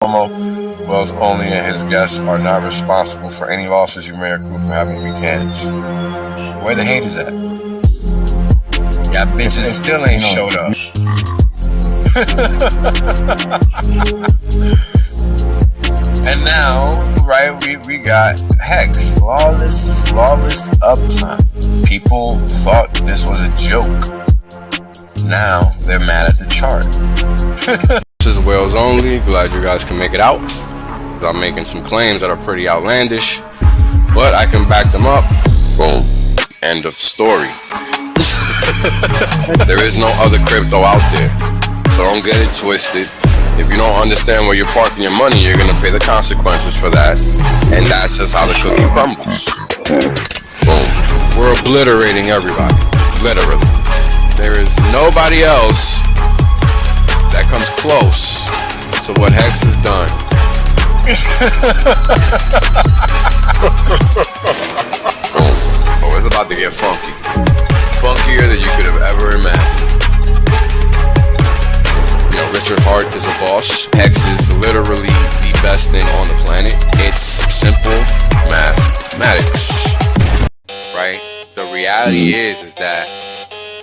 Cuomo, Wells Only, and his guests are not responsible for any losses you may accrue for having weekends. Where the haters at? Yeah, bitches still ain't showed up. And now, right, we got Hex, flawless uptime. People thought this was a joke. Now they're mad at the chart. This is Wells Only. Glad you guys can make it out. I'm making some claims that are pretty outlandish, but I can back them up. Boom. End of story. There is no other crypto out there, so don't get it twisted. If you don't understand where you're parking your money, you're gonna pay the consequences for that, and that's just how the cookie crumbles. Boom. We're obliterating everybody, literally. There is nobody else that comes close to what Hex has done. Oh, it's about to get funky. Funkier than you could have ever imagined. You know, Richard Hart is a boss. Hex is literally the best thing on the planet. It's simple mathematics. Right? The reality is that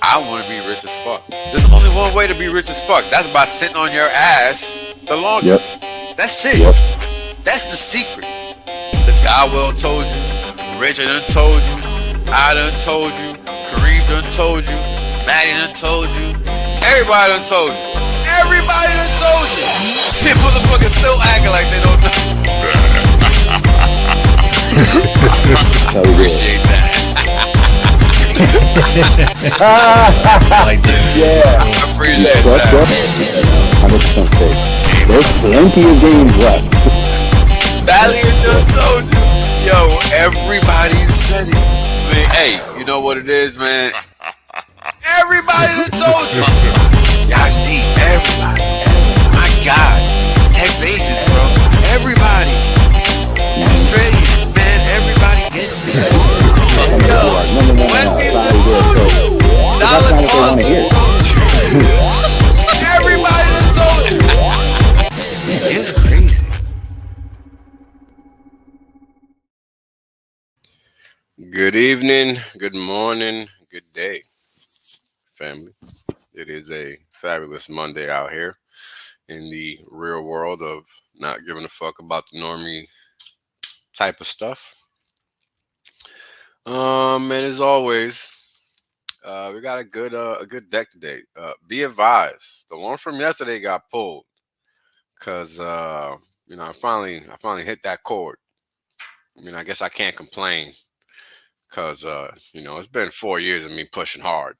I want to be rich as fuck. There's only one way to be rich as fuck. That's by sitting on your ass the longest. Yep. That's it. Yep. That's the secret. The Godwell told you. Richard done told you. I done told you. Kareem done told you. Maddie done told you. Everybody done told you. Everybody done told you. Shit, motherfuckers still acting like they don't know. Appreciate that. Yeah. I appreciate that. 100% safe. There's plenty of games left. Valiant done told you. Yo, everybody said it. Man, hey, you know what it is, man? Everybody done told you. Y'all's deep. Everybody. My God. Ex-Asians, bro. Everybody. Australians, man. Everybody gets me. Yo, when is it told you? Dollar Cost told you. Everybody done told you. It's crazy. Good evening, good morning, good day, family. It is a fabulous Monday out here in the real world of not giving a fuck about the normie type of stuff. And as always, we got a good deck today. Be advised, the one from yesterday got pulled because I finally hit that chord. I mean, I guess I can't complain. Because, it's been 4 years of me pushing hard.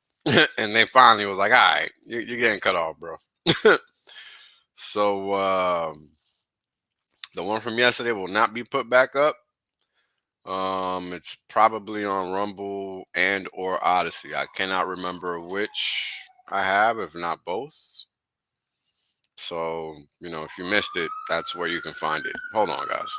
And they finally was like, all right, you're getting cut off, bro. So, the one from yesterday will not be put back up. It's probably on Rumble and or Odyssey. I cannot remember which I have, if not both. So, if you missed it, that's where you can find it. Hold on, guys.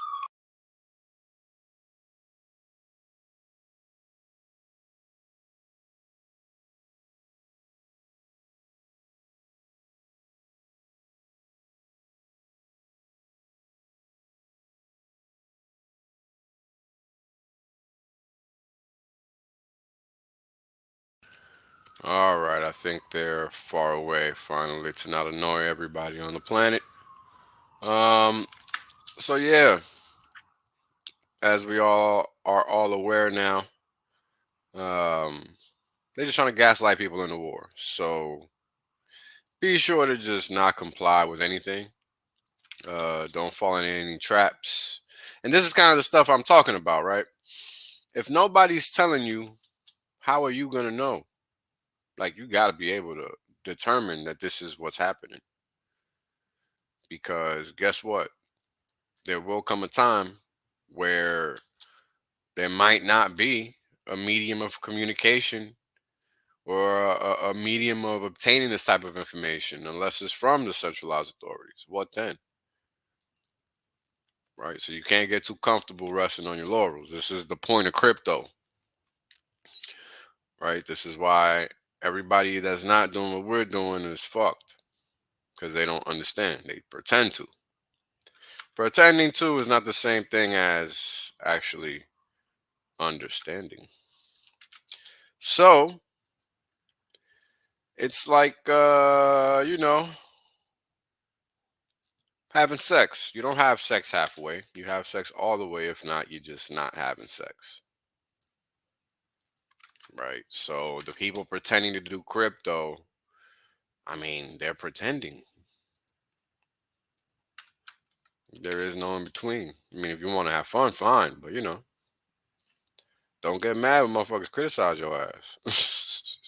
All right, I think they're far away finally to not annoy everybody on the planet. So yeah, as we all are all aware now, they're just trying to gaslight people in the war. So be sure to just not comply with anything. Don't fall into any traps. And this is kind of the stuff I'm talking about, right? If nobody's telling you, how are you gonna know? Like, you got to be able to determine that this is what's happening. Because guess what? There will come a time where there might not be a medium of communication or a medium of obtaining this type of information unless it's from the centralized authorities. What then? Right? So you can't get too comfortable resting on your laurels. This is the point of crypto. Right? This is why everybody that's not doing what we're doing is fucked. Because they don't understand. They pretend to. Pretending to is not the same thing as actually understanding. So it's like having sex. You don't have sex halfway. You have sex all the way. If not, you're just not having sex. Right? So the people pretending to do crypto, I mean, they're pretending. There is no in between. I mean, if you want to have fun, fine. But don't get mad when motherfuckers criticize your ass.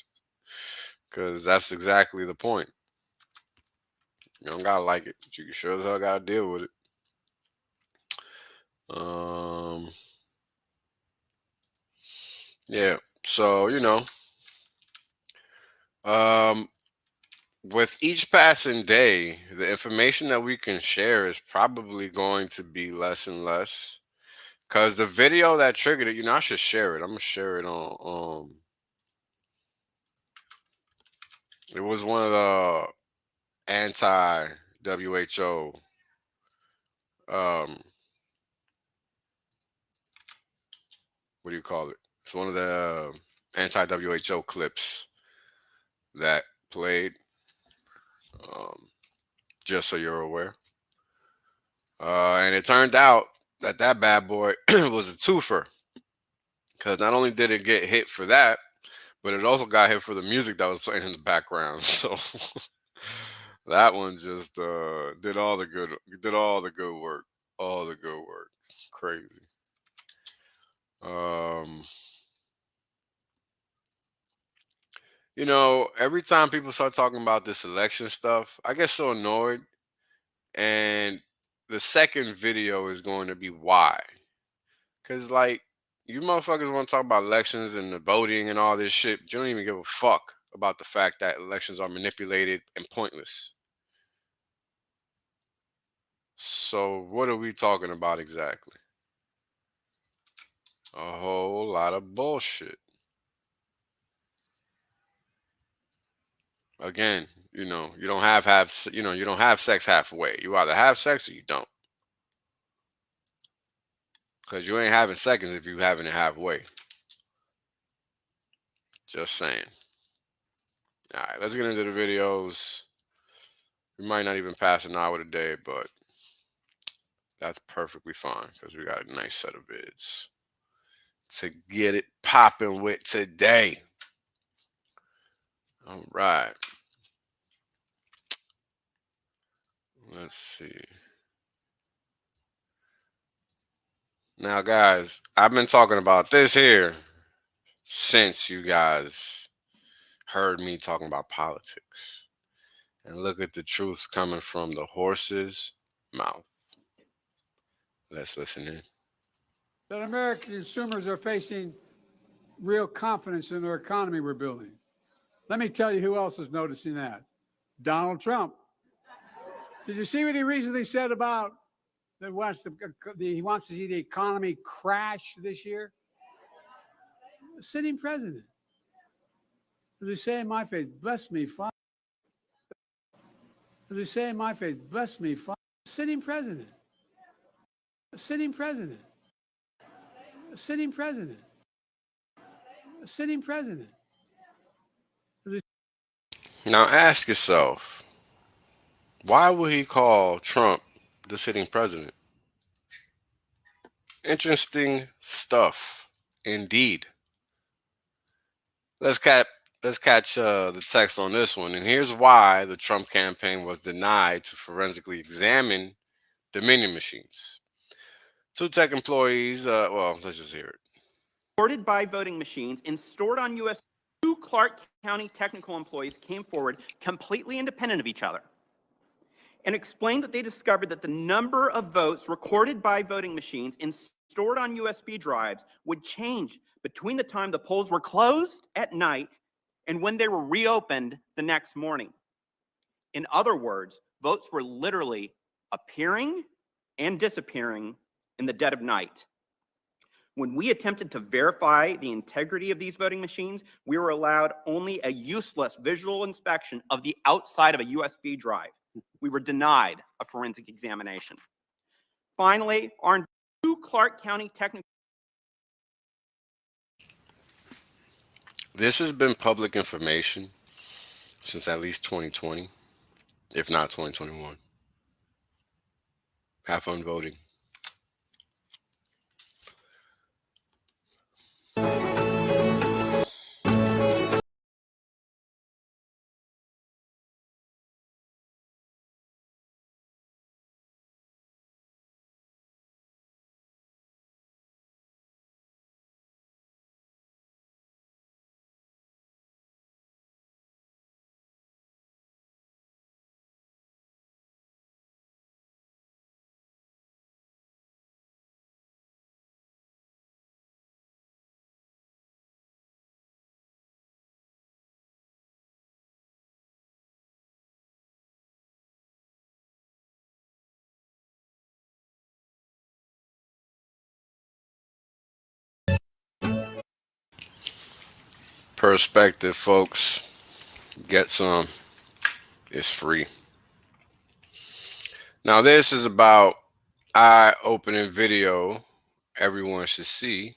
Because that's exactly the point. You don't gotta like it, but you sure as hell gotta deal with it. Yeah. So with each passing day, the information that we can share is probably going to be less and less. Cause the video that triggered it, I should share it. I'm gonna share it on. It was one of the anti-WHO. What do you call it? It's one of the anti-WHO clips that played. Just so you're aware. And it turned out that bad boy was a twofer. Because not only did it get hit for that, but it also got hit for the music that was playing in the background. So that one just did all the good work. All the good work. Crazy. Every time people start talking about this election stuff, I get so annoyed. And the second video is going to be why. Because, you motherfuckers want to talk about elections and the voting and all this shit, but you don't even give a fuck about the fact that elections are manipulated and pointless. So, what are we talking about exactly? A whole lot of bullshit. Again, you don't have sex halfway. You either have sex or you don't. Because you ain't having seconds if you having it halfway. Just saying. All right, let's get into the videos. We might not even pass an hour today, but that's perfectly fine because we got a nice set of vids to get it popping with today. All right. Let's see. Now, guys, I've been talking about this here since you guys heard me talking about politics. And look at the truth coming from the horse's mouth. Let's listen in. That American consumers are facing real confidence in their economy we're building. Let me tell you who else is noticing that. Donald Trump. Did you see what he recently said about that he wants to see the economy crash this year? The sitting president. As they say in my faith, bless me, Father. As they say in my faith, bless me, Father. Sitting president. A sitting president. A sitting president. A sitting president. Now ask yourself, why would he call Trump the sitting president? Interesting stuff, indeed. Let's catch the text on this one. And here's why the Trump campaign was denied to forensically examine Dominion machines. 2 tech employees, let's just hear it. Sorted by voting machines and stored on U.S. 2 Clark County technical employees came forward completely independent of each other and explained that they discovered that the number of votes recorded by voting machines and stored on USB drives would change between the time the polls were closed at night and when they were reopened the next morning. In other words, votes were literally appearing and disappearing in the dead of night. When we attempted to verify the integrity of these voting machines, we were allowed only a useless visual inspection of the outside of a USB drive. We were denied a forensic examination. Finally, our new Clark County Technical. This has been public information since at least 2020, if not 2021. Have fun voting. Perspective, folks. Get some. It's free. Now, this is about eye-opening video everyone should see.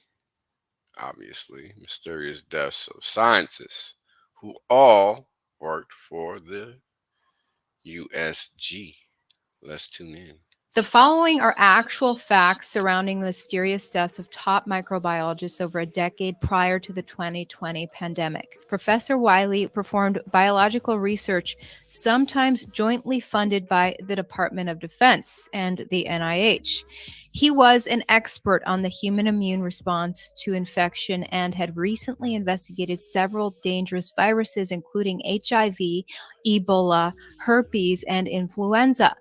Obviously, mysterious deaths of scientists who all worked for the USG. Let's tune in. The following are actual facts surrounding the mysterious deaths of top microbiologists over a decade prior to the 2020 pandemic. Professor Wiley performed biological research, sometimes jointly funded by the Department of Defense and the NIH. He was an expert on the human immune response to infection and had recently investigated several dangerous viruses, including HIV, Ebola, herpes, and influenza.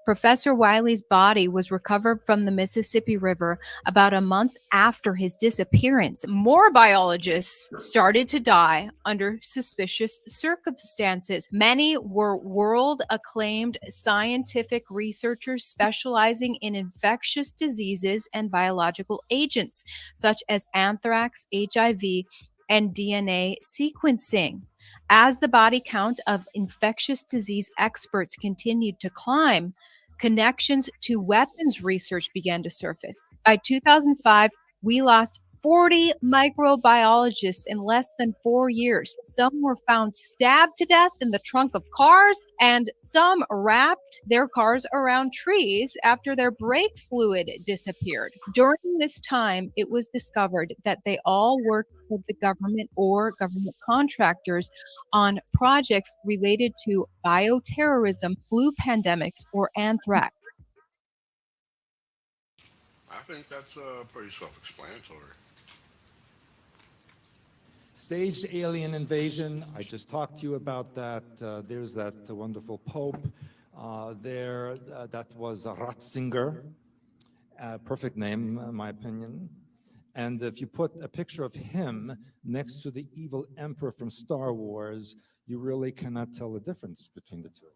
Professor Wiley's body was recovered from the Mississippi River about a month after his disappearance. More biologists started to die under suspicious circumstances. Many were world-acclaimed scientific researchers specializing in infectious diseases and biological agents, such as anthrax, HIV, and DNA sequencing. As the body count of infectious disease experts continued to climb, connections to weapons research began to surface. By 2005, we lost 40 microbiologists in less than 4 years. Some were found stabbed to death in the trunk of cars, and some wrapped their cars around trees after their brake fluid disappeared. During this time, it was discovered that they all worked for the government or government contractors on projects related to bioterrorism, flu pandemics, or anthrax. I think that's pretty self-explanatory. Staged alien invasion. I just talked to you about that. There's that wonderful Pope there. That was Ratzinger. Perfect name, in my opinion. And if you put a picture of him next to the evil emperor from Star Wars, you really cannot tell the difference between the two.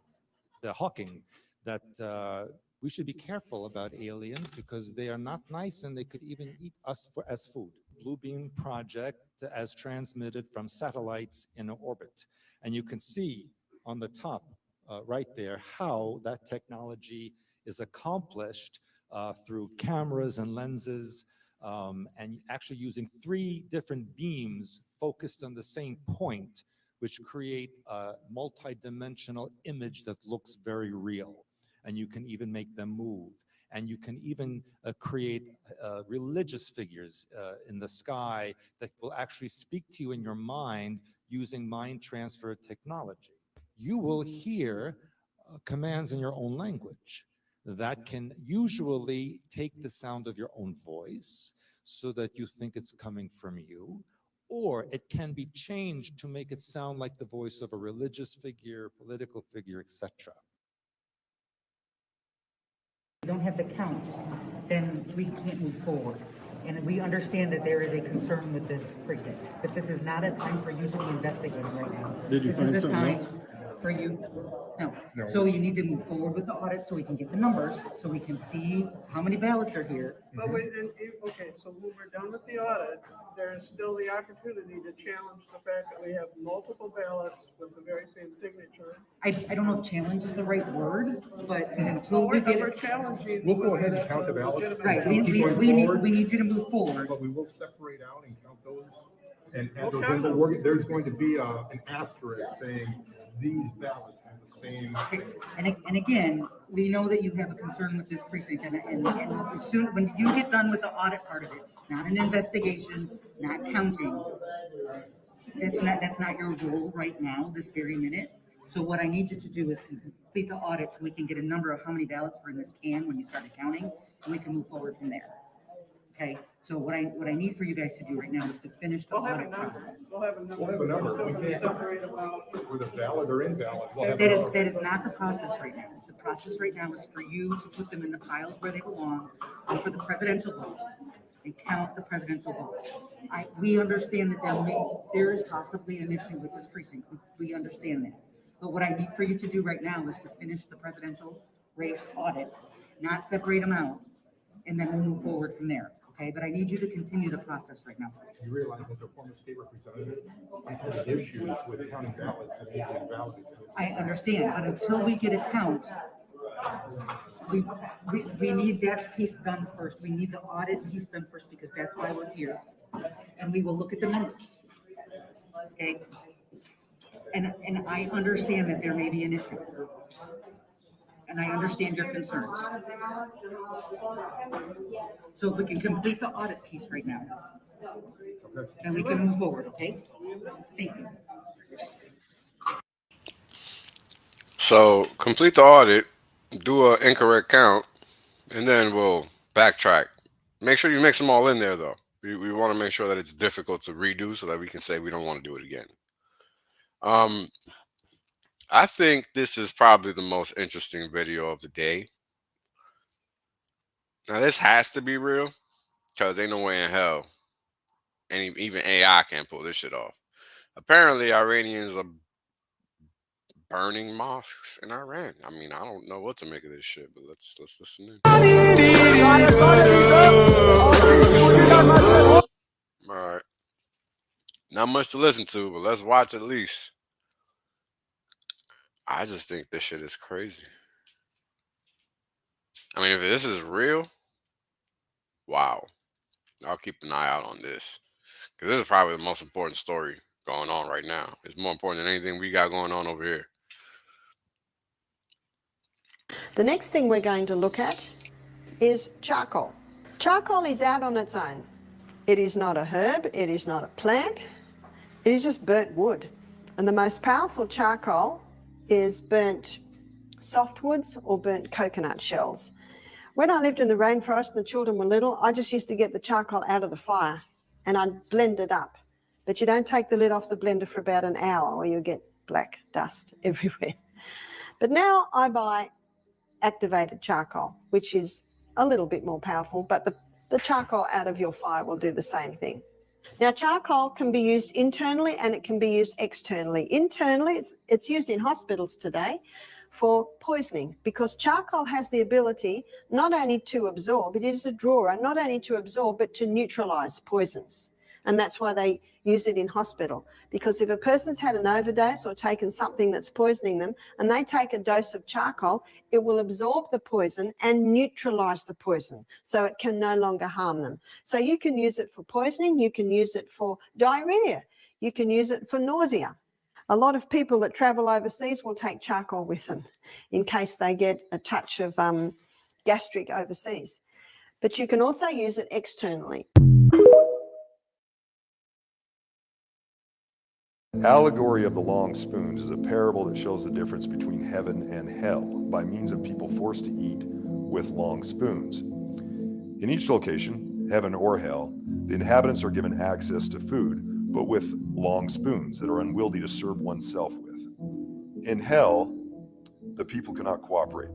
The Hawking, that we should be careful about aliens because they are not nice and they could even eat us as food. Blue Beam project as transmitted from satellites in orbit. And you can see on the top right there how that technology is accomplished through cameras and lenses and actually using 3 different beams focused on the same point, which create a multi-dimensional image that looks very real. And you can even make them move. And you can even create religious figures in the sky that will actually speak to you in your mind using mind transfer technology. You will hear commands in your own language that can usually take the sound of your own voice so that you think it's coming from you, or it can be changed to make it sound like the voice of a religious figure, political figure, etc. Don't have the counts, then we can't move forward. And we understand that there is a concern with this precinct, but this is not a time for you to be investigating right now. Did you find something else? for you? No. So you need to move forward with the audit so we can get the numbers, so we can see how many ballots are here. But wait, okay, so when we're done with the audit, there is still the opportunity to challenge the fact that we have multiple ballots with the very same signature. I don't know if challenge is the right word, but until we We're get, challenging. We'll go ahead and whether count the that's a ballots. legitimate right, ballot. we need you to move forward. But we will separate out and count those. And those Okay. in there's going to be an asterisk saying these ballots have the same. And again, we know that you have a concern with this precinct, and as soon, when you get done with the audit part of it, not an investigation, not counting, that's not your role right now, this very minute. So what I need you to do is complete the audit so we can get a number of how many ballots are in this can when you start counting, and we can move forward from there. Okay, so what I need for you guys to do right now is to finish the We'll have a audit number. process. We'll have a number. We'll have a number. We'll We can't- separate them out. Whether valid or invalid, we'll have a That number. is not the process right now. The process right now is for you to put them in the piles where they belong, and for the presidential vote, and count the presidential votes. We understand that there is possibly an issue with this precinct. We understand that. But what I need for you to do right now is to finish the presidential race audit, not separate them out, and then we'll move forward from there. Okay, but I need you to continue the process right now. You realize that the former state representative had issues with counting ballots and being invalid. I understand, but until we get a count, we need that piece done first. We need the audit piece done first because that's why we're here. And we will look at the numbers. Okay? And I understand that there may be an issue. And I understand your concerns. So if we can complete the audit piece right now, then we can move forward, okay? Thank you. So complete the audit, do an incorrect count, and then we'll backtrack. Make sure you mix them all in there, though. We want to make sure that it's difficult to redo so that we can say we don't want to do it again. I think this is probably the most interesting video of the day. Now, this has to be real because ain't no way in hell even AI can't pull this shit off. Apparently, Iranians are burning mosques in Iran. I mean, I don't know what to make of this shit, but let's listen in. All right. Not much to listen to, but let's watch at least. I just think this shit is crazy. I mean, if this is real, wow. I'll keep an eye out on this. Because this is probably the most important story going on right now. It's more important than anything we got going on over here. The next thing we're going to look at is charcoal. Charcoal is out on its own. It is not a herb, it is not a plant, it is just burnt wood. And the most powerful charcoal is burnt softwoods or burnt coconut shells. When I lived in the rainforest and the children were little, I just used to get the charcoal out of the fire and I'd blend it up. But you don't take the lid off the blender for about an hour or you'll get black dust everywhere. But now I buy activated charcoal, which is a little bit more powerful, but the charcoal out of your fire will do the same thing. Now, charcoal can be used internally and it can be used externally. Internally, it's used in hospitals today for poisoning because charcoal has the ability not only to absorb, it is a drawer, not only to absorb, but to neutralize poisons. And that's why they use it in hospital. Because if a person's had an overdose or taken something that's poisoning them and they take a dose of charcoal, it will absorb the poison and neutralize the poison so it can no longer harm them. So you can use it for poisoning, you can use it for diarrhea, you can use it for nausea. A lot of people that travel overseas will take charcoal with them in case they get a touch of gastric overseas. But you can also use it externally. Allegory of the Long Spoons is a parable that shows the difference between heaven and hell by means of people forced to eat with long spoons. In each location, heaven or hell, the inhabitants are given access to food, but with long spoons that are unwieldy to serve oneself with. In hell, the people cannot cooperate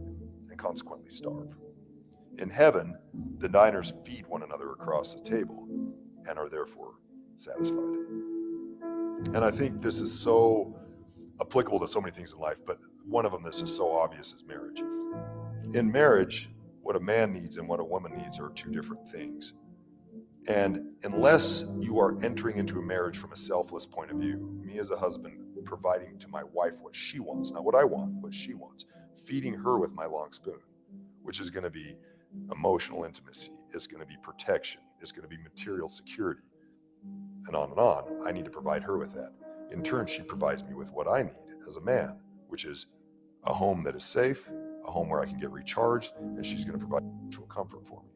and consequently starve. In heaven, the diners feed one another across the table and are therefore satisfied. And I think this is so applicable to so many things in life, but one of them that's just so obvious is marriage. In marriage, what a man needs and what a woman needs are two different things. And unless you are entering into a marriage from a selfless point of view, me as a husband providing to my wife what she wants, not what I want, what she wants, feeding her with my long spoon, which is going to be emotional intimacy, it's going to be protection, it's going to be material security, and on. I need to provide her with that. In turn, she provides me with what I need as a man, which is a home that is safe, a home where I can get recharged, and she's going to provide actual comfort for me.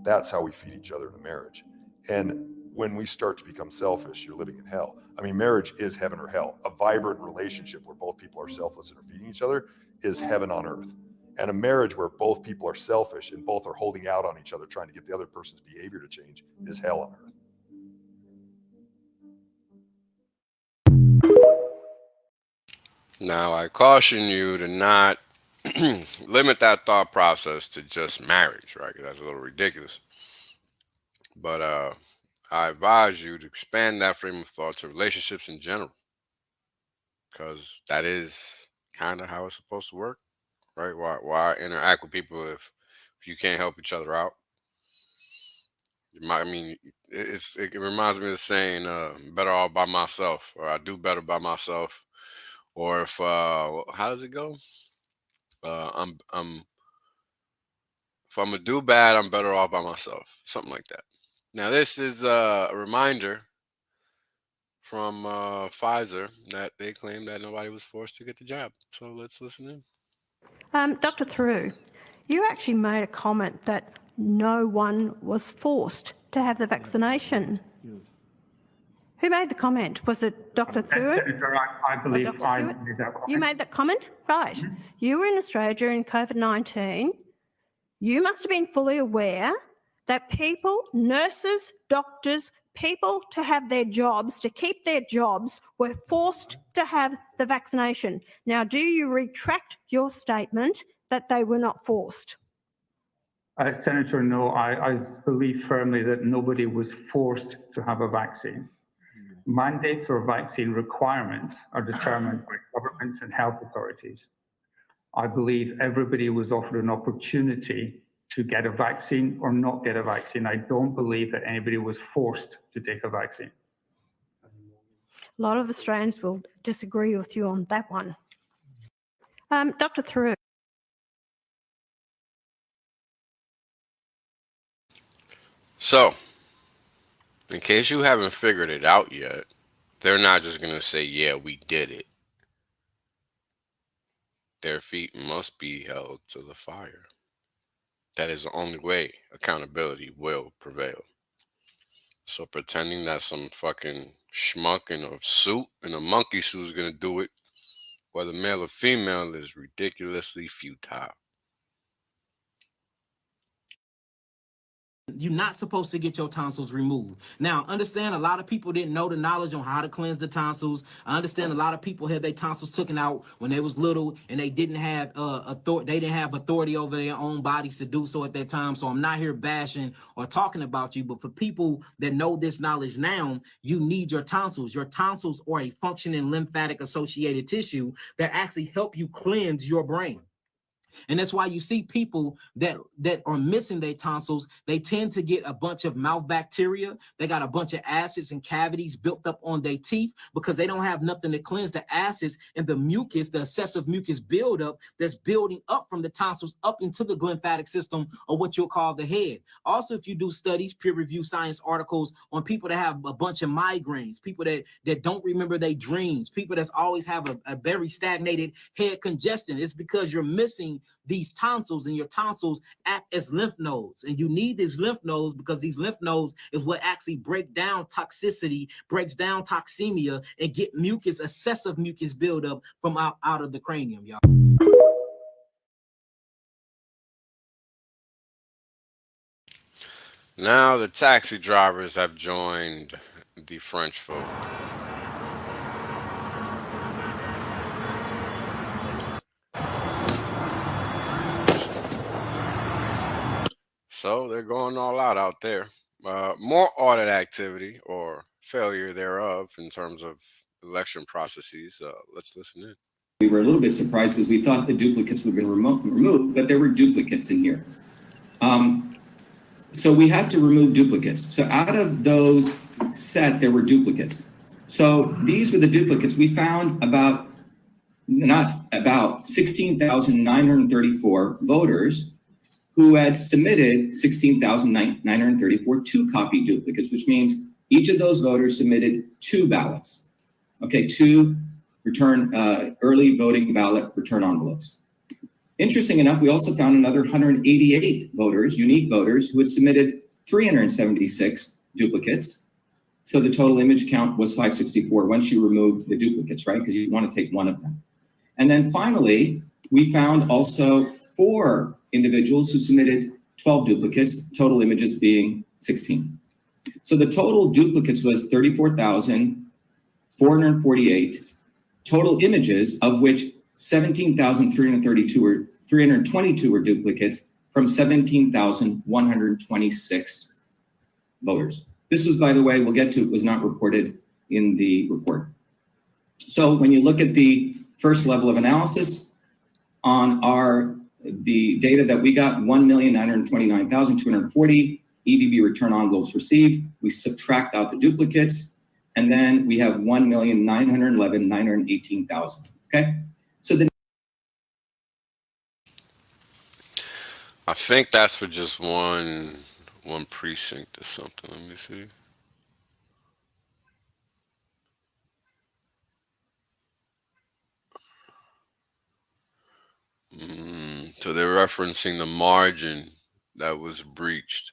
That's how we feed each other in a marriage. And when we start to become selfish, you're living in hell. I mean, marriage is heaven or hell. A vibrant relationship where both people are selfless and are feeding each other is heaven on earth. And a marriage where both people are selfish and both are holding out on each other, trying to get the other person's behavior to change, is hell on earth. Now, I caution you to not limit that thought process to just marriage, right? 'Cause that's a little ridiculous. But I advise you to expand that frame of thought to relationships in general, because that is kind of how it's supposed to work, right? Why interact with people if you can't help each other out? I mean, it reminds me of the saying, "Better off by myself," or "I do better by myself," or if how does it go? If I'm gonna do bad, I'm better off by myself, something like that. Now, this is a reminder from Pfizer that they claim that nobody was forced to get the jab. So let's listen in. Dr. Theroux, you actually made a comment that no one was forced to have the vaccination. Who made the comment? Was it Dr. Theroux? Senator, I believe I made that comment. You made that comment? Right. Mm-hmm. You were in Australia during COVID-19. You must have been fully aware that people, nurses, doctors, people to have their jobs, to keep their jobs, were forced to have the vaccination. Now, do you retract your statement that they were not forced? Senator, no, I believe firmly that nobody was forced to have a vaccine. Mandates or vaccine requirements are determined by governments and health authorities. I believe everybody was offered an opportunity to get a vaccine or not get a vaccine. I don't believe that anybody was forced to take a vaccine. A lot of Australians will disagree with you on that one. Dr. Theroux. So, in case you haven't figured it out yet, they're not just going to say, yeah, we did it. Their feet must be held to the fire. That is the only way accountability will prevail. So pretending that some fucking schmuck in a suit, in a monkey suit, is going to do it, whether male or female, is ridiculously futile. You're not supposed to get your tonsils removed. Now, understand a lot of people didn't know the knowledge on how to cleanse the tonsils. I understand a lot of people had their tonsils taken out when they was little and they didn't have authority over their own bodies to do so at that time. So I'm not here bashing or talking about you, but for people that know this knowledge now, you need your tonsils. Your tonsils are a functioning lymphatic associated tissue that actually help you cleanse your brain. And that's why you see people that are missing their tonsils. They tend to get a bunch of mouth bacteria. They got a bunch of acids and cavities built up on their teeth because they don't have nothing to cleanse the acids and the mucus, the excessive mucus buildup that's building up from the tonsils up into the lymphatic system, or what you'll call the head. Also, if you do studies, peer-reviewed science articles on people that have a bunch of migraines, people that don't remember their dreams, people that always have a very stagnated head congestion, it's because you're missing these tonsils, and your tonsils act as lymph nodes, and you need these lymph nodes because these lymph nodes is what actually break down toxicity, breaks down toxemia, and get mucus, excessive mucus buildup from out of the cranium, y'all. Now the taxi drivers have joined the French folk. So they're going all out there. More audit activity or failure thereof in terms of election processes. Let's listen in. We were a little bit surprised because we thought the duplicates would have been removed, but there were duplicates in here. So we had to remove duplicates. So out of those set, there were duplicates. So these were the duplicates. We found about 16,934 voters who had submitted 16,934 two-copy duplicates, which means each of those voters submitted 2 ballots. Okay, 2 return early voting ballot return envelopes. Interesting enough, we also found another 188 voters, unique voters, who had submitted 376 duplicates. So the total image count was 564 once you removed the duplicates, right? Because you want to take one of them. And then finally, we found also 4 individuals who submitted 12 duplicates, total images being 16. So the total duplicates was 34,448 total images, of which 17,322 were duplicates from 17,126 voters. This was, by the way, we'll get to, it was not reported in the report. So when you look at the first level of analysis on the data that we got, 1,929,240 EDB return envelopes received, we subtract out the duplicates, and then we have 1,911,918,000. Okay, so the I think that's for just one precinct or something. Let me see. So they're referencing the margin that was breached.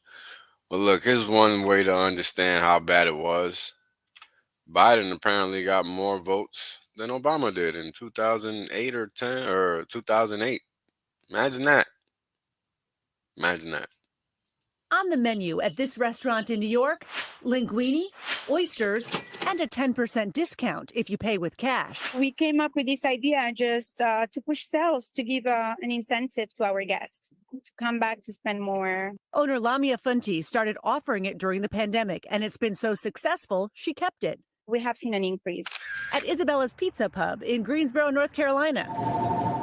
Well, look, here's one way to understand how bad it was. Biden apparently got more votes than Obama did in 2008 or 10 or 2008. Imagine that. Imagine that. On the menu at this restaurant in New York, linguine, oysters, and a 10% discount if you pay with cash. We came up with this idea just to push sales, to give an incentive to our guests to come back to spend more. Owner Lamia Funti started offering it during the pandemic, and it's been so successful, she kept it. We have seen an increase. At Isabella's Pizza Pub in Greensboro, North Carolina,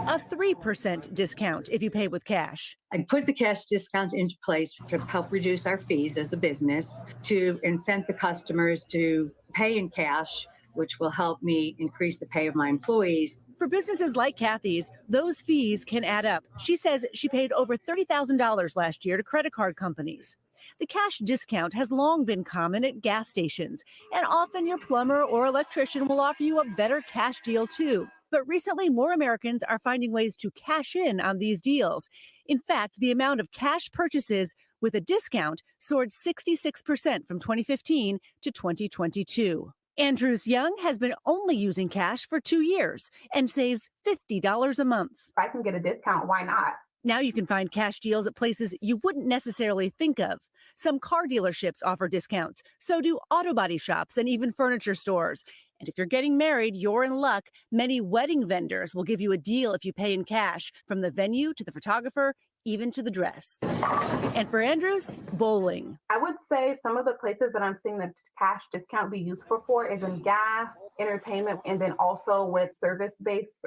a 3% discount if you pay with cash. I put the cash discount into place to help reduce our fees as a business, to incent the customers to pay in cash, which will help me increase the pay of my employees. For businesses like Kathy's, those fees can add up. She says she paid over $30,000 last year to credit card companies. The cash discount has long been common at gas stations, and often your plumber or electrician will offer you a better cash deal too. But recently, more Americans are finding ways to cash in on these deals. In fact, the amount of cash purchases with a discount soared 66% from 2015 to 2022. Andrews Young has been only using cash for 2 years and saves $50 a month. If I can get a discount, why not? Now you can find cash deals at places you wouldn't necessarily think of. Some car dealerships offer discounts, so do auto body shops and even furniture stores. And if you're getting married, you're in luck. Many wedding vendors will give you a deal if you pay in cash, from the venue to the photographer, even to the dress. And for Andrews, bowling. I would say some of the places that I'm seeing the cash discount be useful for is in gas, entertainment, and then also with service-based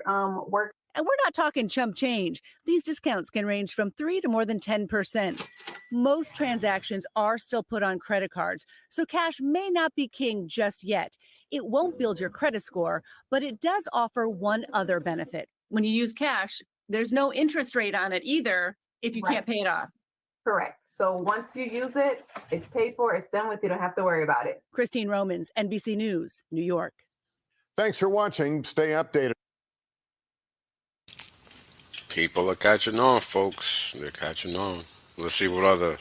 work. And we're not talking chump change. These discounts can range from 3 to more than 10%. Most transactions are still put on credit cards, so cash may not be king just yet. It won't build your credit score, but it does offer one other benefit. When you use cash, there's no interest rate on it either if you can't pay it off. Correct. So once you use it, it's paid for, it's done with, you don't have to worry about it. Christine Romans, NBC News, New York. Thanks for watching. Stay updated. People are catching on, folks. They're catching on. Let's see what other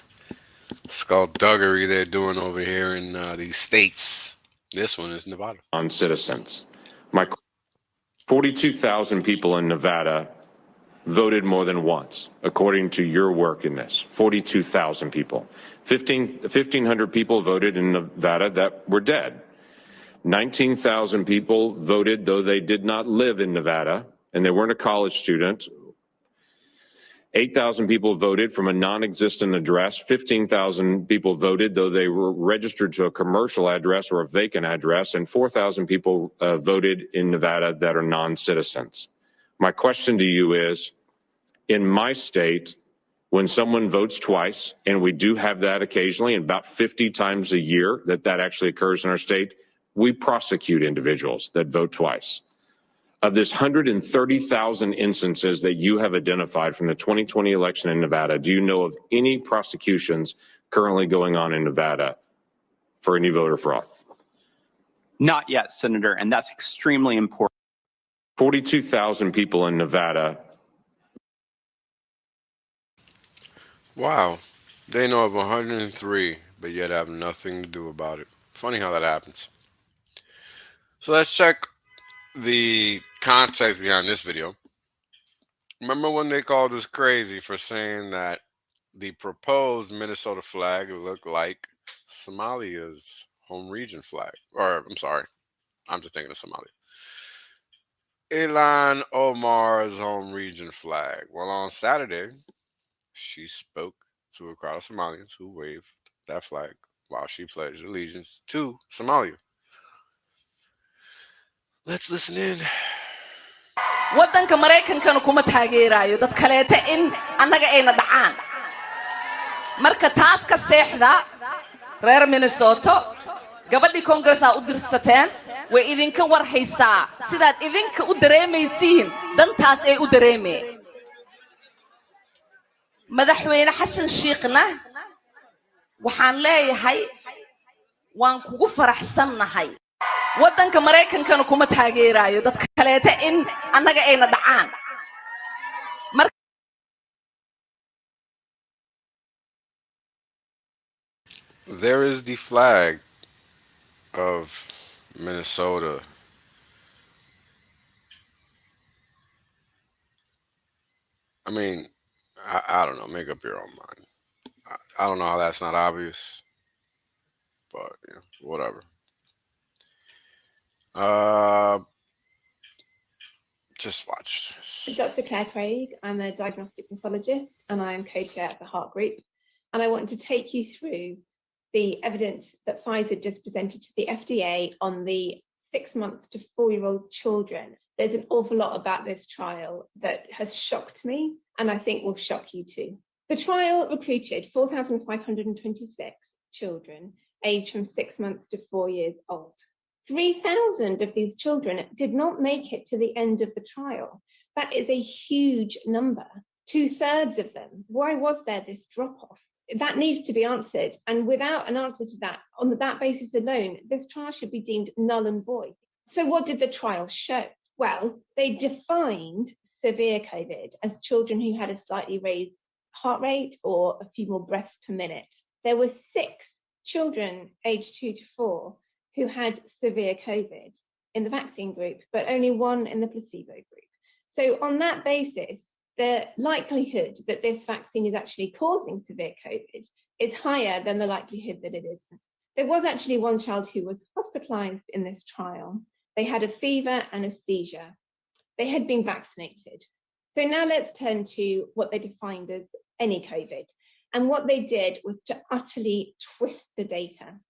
skullduggery they're doing over here in these states. This one is Nevada. On citizens. 42,000 people in Nevada voted more than once, according to your work in this. 42,000 people. 1,500 people voted in Nevada that were dead. 19,000 people voted though they did not live in Nevada and they weren't a college student. 8,000 people voted from a non-existent address. 15,000 people voted, though they were registered to a commercial address or a vacant address, and 4,000 people voted in Nevada that are non-citizens. My question to you is, in my state, when someone votes twice, and we do have that occasionally, and about 50 times a year that actually occurs in our state, we prosecute individuals that vote twice. Of this 130,000 instances that you have identified from the 2020 election in Nevada, do you know of any prosecutions currently going on in Nevada for any voter fraud? Not yet, Senator, and that's extremely important. 42,000 people in Nevada. Wow. They know of 103, but yet have nothing to do about it. Funny how that happens. So let's check the context behind this video. Remember when they called us crazy for saying that the proposed Minnesota flag looked like Somalia's home region flag? Or, I'm sorry, I'm just thinking of Somalia. Ilhan Omar's home region flag. Well, on Saturday, she spoke to a crowd of Somalians who waved that flag while she pledged allegiance to Somalia. Let's listen in. waddanka Mareykankana kuma taageerayo dad kaleete in annaga ayna dhacaan marka taas ka seexda reer Minnesota gabadhii Congress u dirsateen way idinka war haysaa sidaad idinka u dareemaysiin dantaas ay u dareemeen madaxweyne Xasan Sheekhna waxaan leeyahay waan kugu faraxsanahay waddanka Mareykankana kuma taageerayo dad kaleete in annaga ayna dhacaan There is the flag of Minnesota. I mean, I don't know. Make up your own mind. I don't know how that's not obvious, but you know, whatever. Just watch this. Dr. Claire Craig, I'm a diagnostic pathologist and I am co-chair of the Heart Group. And I want to take you through the evidence that Pfizer just presented to the FDA on the 6-month to 4-year-old children. There's an awful lot about this trial that has shocked me and I think will shock you too. The trial recruited 4,526 children aged from 6 months to 4 years old. 3,000 of these children did not make it to the end of the trial. That is a huge number. 2/3 of them. Why was there this drop-off? That needs to be answered. And without an answer to that, on that basis alone, this trial should be deemed null and void. So what did the trial show? Well, they defined severe COVID as children who had a slightly raised heart rate or a few more breaths per minute. There were 6 children aged 2 to 4 who had severe COVID in the vaccine group, but only 1 in the placebo group. So on that basis, the likelihood that this vaccine is actually causing severe COVID is higher than the likelihood that it isn't. There was actually 1 child who was hospitalized in this trial. They had a fever and a seizure. They had been vaccinated. So now let's turn to what they defined as any COVID. And what they did was to utterly twist the data.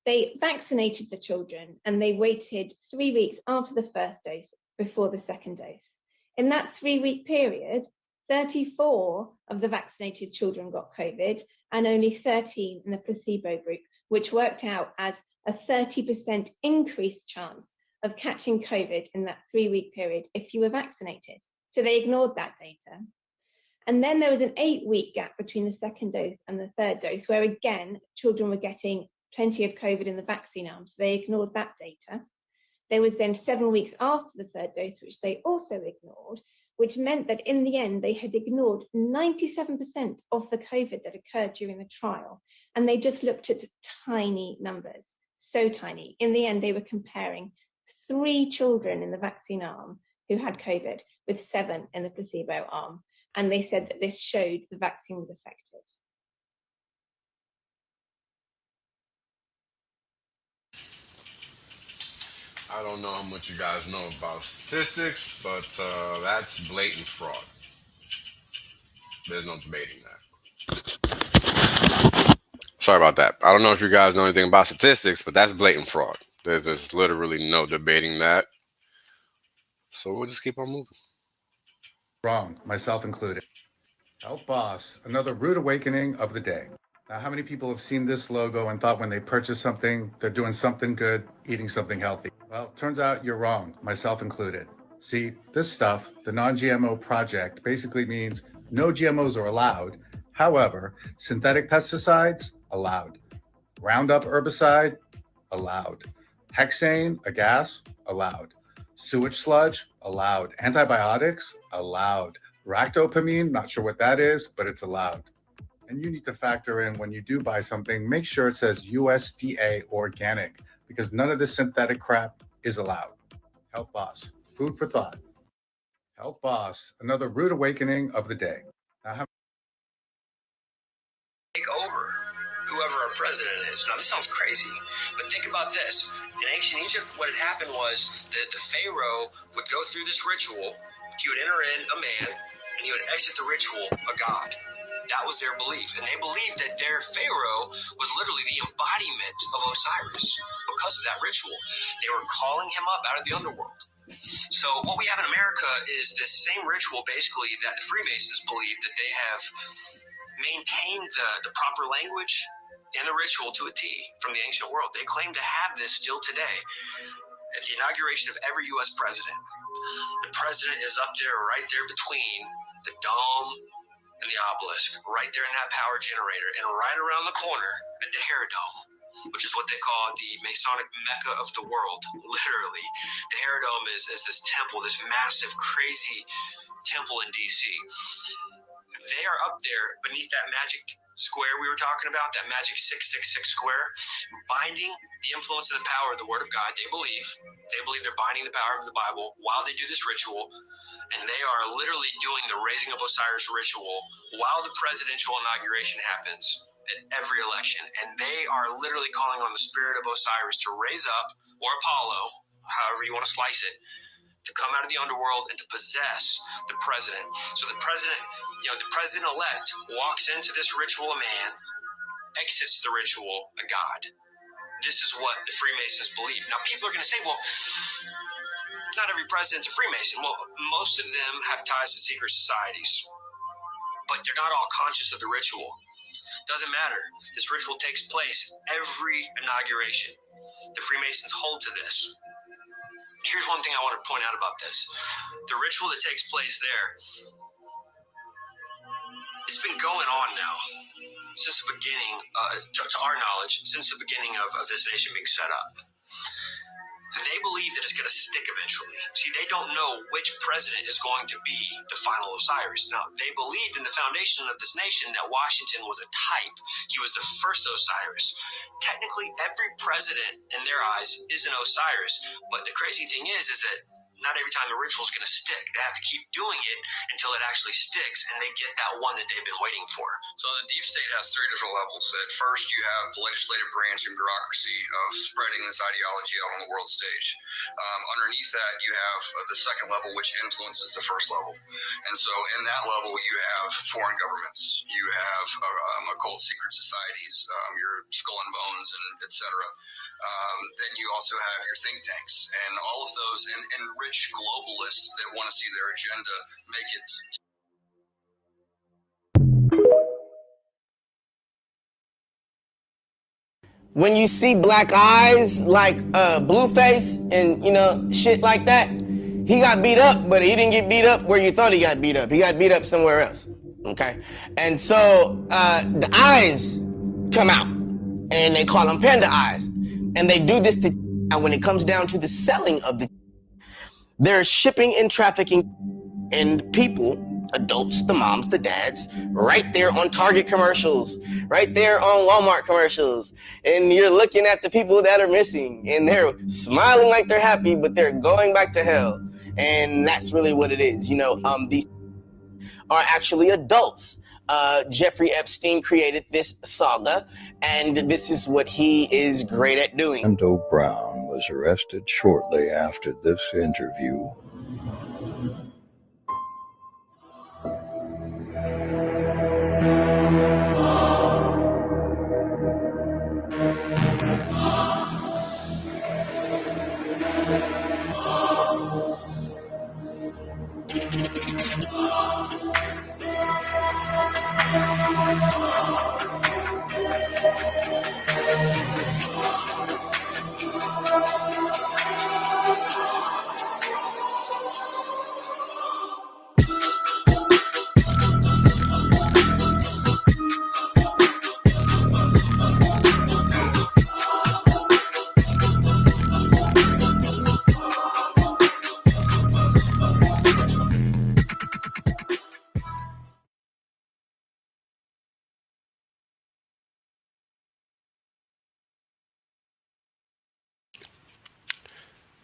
They vaccinated the children and they waited 3 weeks after the first dose before the second dose. In that 3-week period, 34 of the vaccinated children got COVID and only 13 in the placebo group, which worked out as a 30% increased chance of catching COVID in that 3-week period if you were vaccinated. So they ignored that data. And then there was an 8-week gap between the second dose and the third dose, where again, children were getting plenty of COVID in the vaccine arm, so they ignored that data. There was then 7 weeks after the third dose, which they also ignored, which meant that in the end, they had ignored 97% of the COVID that occurred during the trial. And they just looked at tiny numbers, so tiny. In the end, they were comparing 3 children in the vaccine arm who had COVID with 7 in the placebo arm. And they said that this showed the vaccine was effective. I don't know how much you guys know about statistics, but that's blatant fraud. There's no debating that. Sorry about that. I don't know if you guys know anything about statistics, but that's blatant fraud. There's literally no debating that. So we'll just keep on moving. Wrong, myself included. Health Boss, another rude awakening of the day. Now, how many people have seen this logo and thought when they purchase something, they're doing something good, eating something healthy? Well, turns out you're wrong, myself included. See, this stuff, the non-GMO project, basically means no GMOs are allowed. However, synthetic pesticides, allowed. Roundup herbicide, allowed. Hexane, a gas, allowed. Sewage sludge, allowed. Antibiotics, allowed. Ractopamine, not sure what that is, but it's allowed. And you need to factor in when you do buy something, make sure it says USDA organic, because none of this synthetic crap is allowed. Health Boss, food for thought. Health Boss, another rude awakening of the day. Now, take over whoever our president is. Now, this sounds crazy, but think about this. In ancient Egypt, what had happened was that the Pharaoh would go through this ritual. He would enter in a man, and he would exit the ritual a god. That was their belief. And they believed that their Pharaoh was literally the embodiment of Osiris because of that ritual. They were calling him up out of the underworld. So what we have in America is this same ritual, basically, that the Freemasons believe that they have maintained the proper language and the ritual to a T from the ancient world. They claim to have this still today. At the inauguration of every U.S. president, the president is up there, right there between the dome and the obelisk, right there in that power generator, and right around the corner at the Herodome, which is what they call the Masonic Mecca of the world, literally. The Herodome is this temple, this massive, crazy temple in D.C. They are up there beneath that magic square we were talking about, that magic 666 square, binding the influence and the power of the Word of God. They believe they're binding the power of the Bible while they do this ritual, and they are literally doing the raising of Osiris ritual while the presidential inauguration happens at every election. And they are literally calling on the spirit of Osiris to raise up, or Apollo, however you want to slice it, to come out of the underworld and to possess the president. So the president-elect walks into this ritual a man, exits the ritual a god. This is what the Freemasons believe. Now, people are going to say, well, not every president's a Freemason. Well, most of them have ties to secret societies, but they're not all conscious of the ritual. Doesn't matter. This ritual takes place every inauguration. The Freemasons hold to this. Here's one thing I want to point out about this. The ritual that takes place there, it's been going on now since the beginning, to our knowledge, since the beginning of this nation being set up. They believe that it's going to stick eventually. See, they don't know which president is going to be the final Osiris. Now, they believed in the foundation of this nation that Washington was a type. He was the first Osiris. Technically, every president in their eyes is an Osiris, but the crazy thing is that not every time the ritual is going to stick. They have to keep doing it until it actually sticks, and they get that one that they've been waiting for. So the deep state has three different levels. At first, you have the legislative branch and bureaucracy of spreading this ideology out on the world stage. Underneath that, you have the second level, which influences the first level. And so in that level, you have foreign governments. You have occult secret societies, your Skull and Bones, and et cetera. Then you also have your think tanks and all of those and rich globalists that want to see their agenda make it. When you see black eyes like Blueface and shit like that, he got beat up, but he didn't get beat up where you thought he got beat up. He got beat up somewhere else. Okay, and so the eyes come out, and they call them panda eyes. And they do this and when it comes down to the selling of they're shipping and trafficking and people, adults, the moms, the dads, right there on Target commercials, right there on Walmart commercials. And you're looking at the people that are missing and they're smiling like they're happy, but they're going back to hell. And that's really what it is. These are actually adults. Jeffrey Epstein created this saga, and this is what he is great at doing. Orlando Brown was arrested shortly after this interview.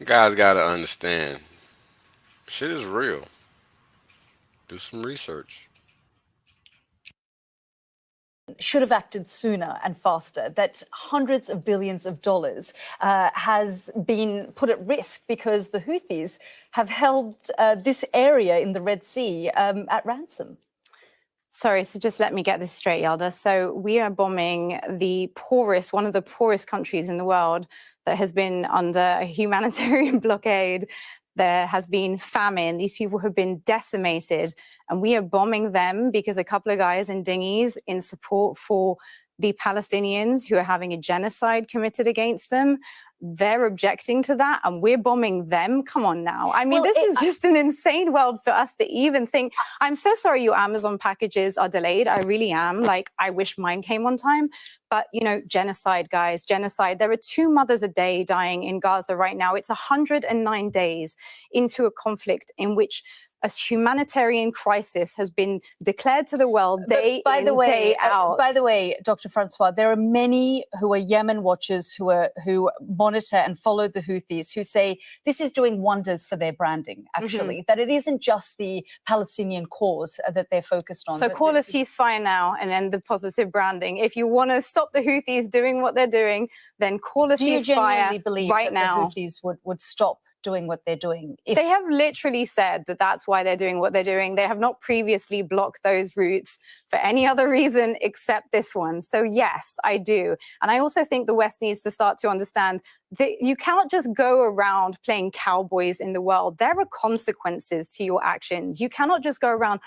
You guys gotta understand, shit is real. Do some research. Should have acted sooner and faster, that hundreds of billions of dollars has been put at risk because the Houthis have held this area in the Red Sea at ransom. Sorry, so just let me get this straight, Yalda. So we are bombing the poorest, one of the poorest countries in the world that has been under a humanitarian blockade. There has been famine. These people have been decimated, and we are bombing them because a couple of guys in dinghies in support for the Palestinians who are having a genocide committed against them. They're objecting to that, and we're bombing them. Come on now. I mean, this is just an insane world for us to even think. I'm so sorry your Amazon packages are delayed. I really am. Like, I wish mine came on time. But, you know, genocide, guys, genocide. There are 2 mothers a day dying in Gaza right now. It's 109 days into a conflict in which a humanitarian crisis has been declared to the world day in, day out. By the way, Dr. Francois, there are many who are Yemen watchers who monitor and follow the Houthis who say this is doing wonders for their branding, actually, that it isn't just the Palestinian cause that they're focused on. So call a ceasefire now and end the positive branding. If you want to stop the Houthis doing what they're doing, then call a Do you ceasefire genuinely believe right that now. the Houthis would stop doing what they're doing? They have literally said that that's why they're doing what they're doing. They have not previously blocked those routes for any other reason except this one. So yes, I do. And I also think the West needs to start to understand that you cannot just go around playing cowboys in the world. There are consequences to your actions. You cannot just go around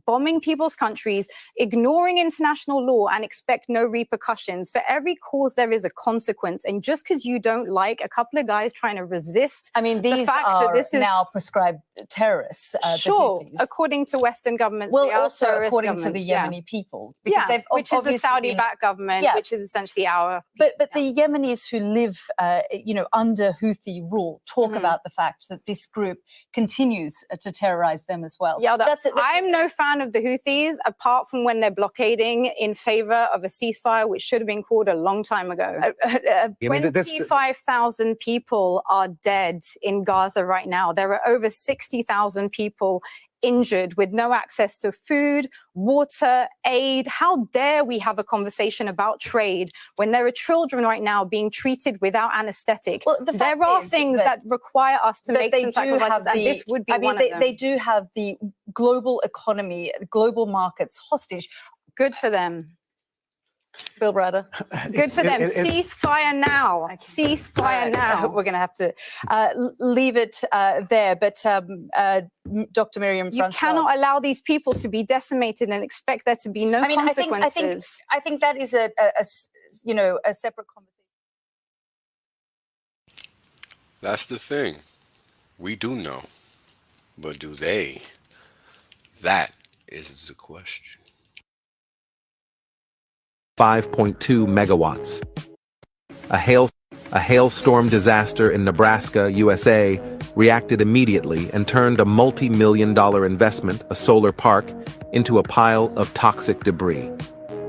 bombing people's countries, ignoring international law and expect no repercussions. For every cause, there is a consequence. And just because you don't like a couple of guys trying to resist, I mean, these the fact are that this is now prescribed terrorists. The sure, Houthis. according to Western governments, Well, they are also terrorist according to the governments, Yemeni people, yeah, they've which is a obviously Saudi-backed government, Yeah. which is essentially our. But the Yemenis who live, under Houthi rule talk about the fact that this group continues to terrorize them as well. Yeah, I'm no fan of the Houthis, apart from when they're blockading in favor of a ceasefire, which should have been called a long time ago. 25,000 people are dead in Gaza right now. There are over 60,000 people injured with no access to food, water, aid. How dare we have a conversation about trade when there are children right now being treated without anesthetic? Well, the there fact are is things that require us to that make they some do sacrifices, have and this would be one of them. They do have the global economy, global markets hostage. Good for them. Bill Browder. Good for them. Ceasefire now. Ceasefire now. We're going to have to leave it there. But Dr. Miriam You Francois, cannot allow these people to be decimated and expect there to be no consequences. I think that is a separate conversation. That's the thing. We do know. But do they? That is the question. 5.2 megawatts. A hailstorm disaster in Nebraska, USA, reacted immediately and turned a multi-million-dollar investment, a solar park, into a pile of toxic debris.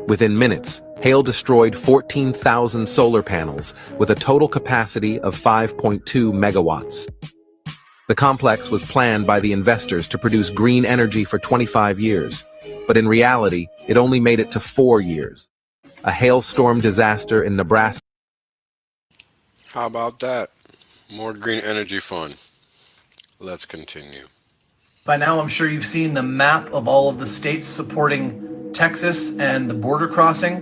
Within minutes, hail destroyed 14,000 solar panels with a total capacity of 5.2 megawatts. The complex was planned by the investors to produce green energy for 25 years, but in reality, it only made it to 4 years. A hailstorm disaster in Nebraska. How about that? More green energy fun. Let's continue. By now, I'm sure you've seen the map of all of the states supporting Texas and the border crossing.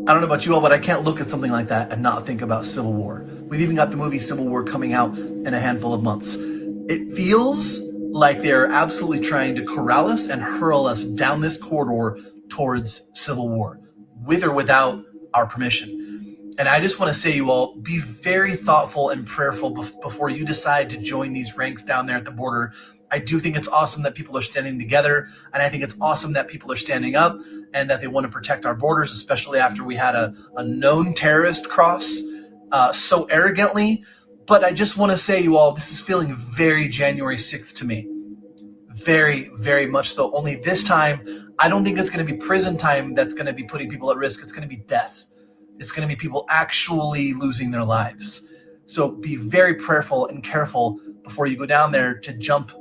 I don't know about you all, but I can't look at something like that and not think about Civil War. We've even got the movie Civil War coming out in a handful of months. It feels like they're absolutely trying to corral us and hurl us down this corridor towards civil war, with or without our permission. And I just want to say, you all, be very thoughtful and prayerful before you decide to join these ranks down there at the border. I do think it's awesome that people are standing together, and I think it's awesome that people are standing up and that they want to protect our borders, especially after we had a known terrorist cross so arrogantly. But I just want to say, you all, this is feeling very January 6th to me. Very, very much so. Only this time, I don't think it's going to be prison time that's going to be putting people at risk. It's going to be death. It's going to be people actually losing their lives. So be very prayerful and careful before you go down there to jump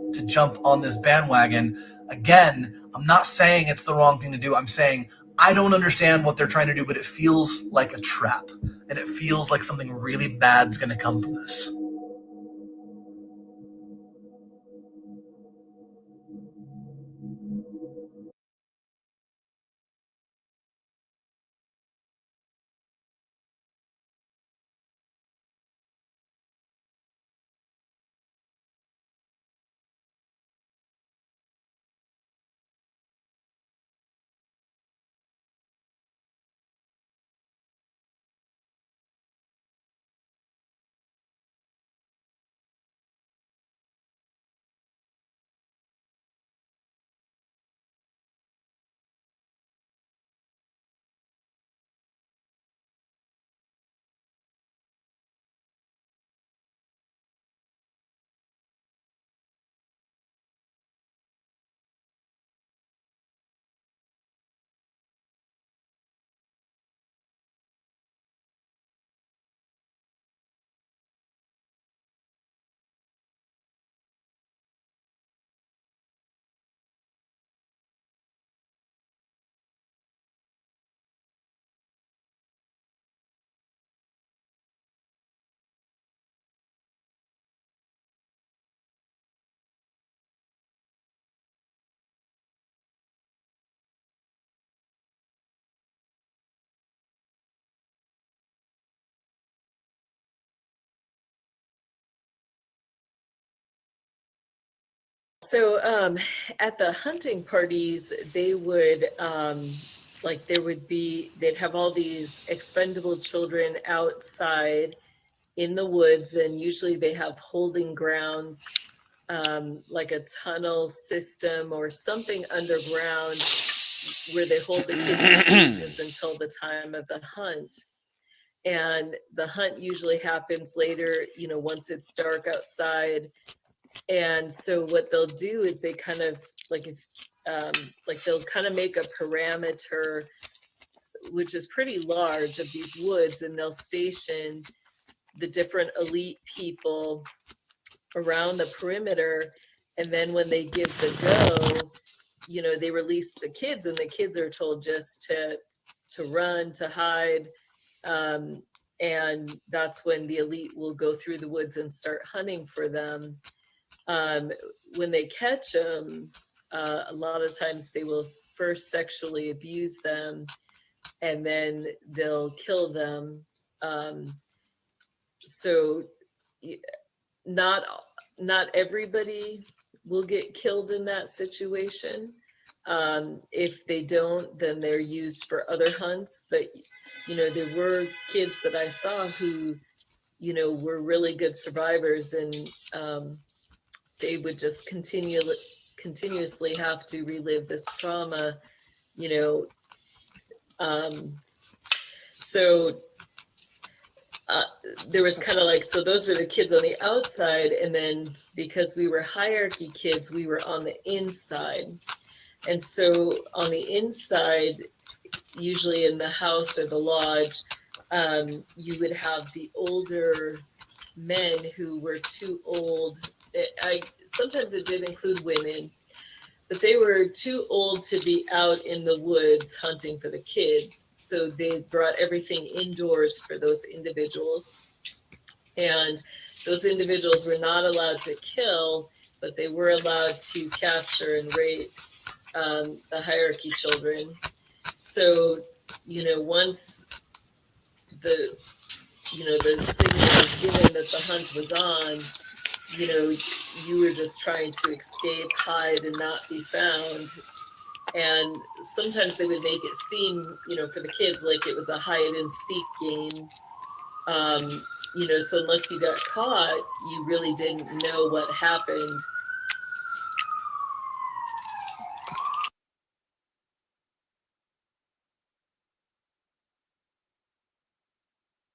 on this bandwagon. Again, I'm not saying it's the wrong thing to do. I'm saying I don't understand what they're trying to do, but it feels like a trap, and it feels like something really bad's going to come from this. So at the hunting parties, they would they'd have all these expendable children outside in the woods, and usually they have holding grounds, like a tunnel system or something underground where they hold the kids in cages until the time of the hunt. And the hunt usually happens later, once it's dark outside. And so what they'll do is they kind of they'll kind of make a perimeter, which is pretty large, of these woods, and they'll station the different elite people around the perimeter. And then when they give the go, they release the kids, and the kids are told just to run, to hide. And that's when the elite will go through the woods and start hunting for them. When they catch them, a lot of times they will first sexually abuse them, and then they'll kill them. So not everybody will get killed in that situation. If they don't, then they're used for other hunts. But, there were kids that I saw who, were really good survivors, and they would just continuously have to relive this trauma, so there was kind of so those were the kids on the outside, and then because we were hierarchy kids, we were on the inside. And so on the inside, usually in the house or the lodge, you would have the older men who were too old. Sometimes it did include women, but they were too old to be out in the woods hunting for the kids. So they brought everything indoors for those individuals. And those individuals were not allowed to kill, but they were allowed to capture and rape the hierarchy children. So, once the signal was given that the hunt was on, you were just trying to escape, hide, and not be found. And sometimes they would make it seem, for the kids, like it was a hide and seek game. So unless you got caught, you really didn't know what happened.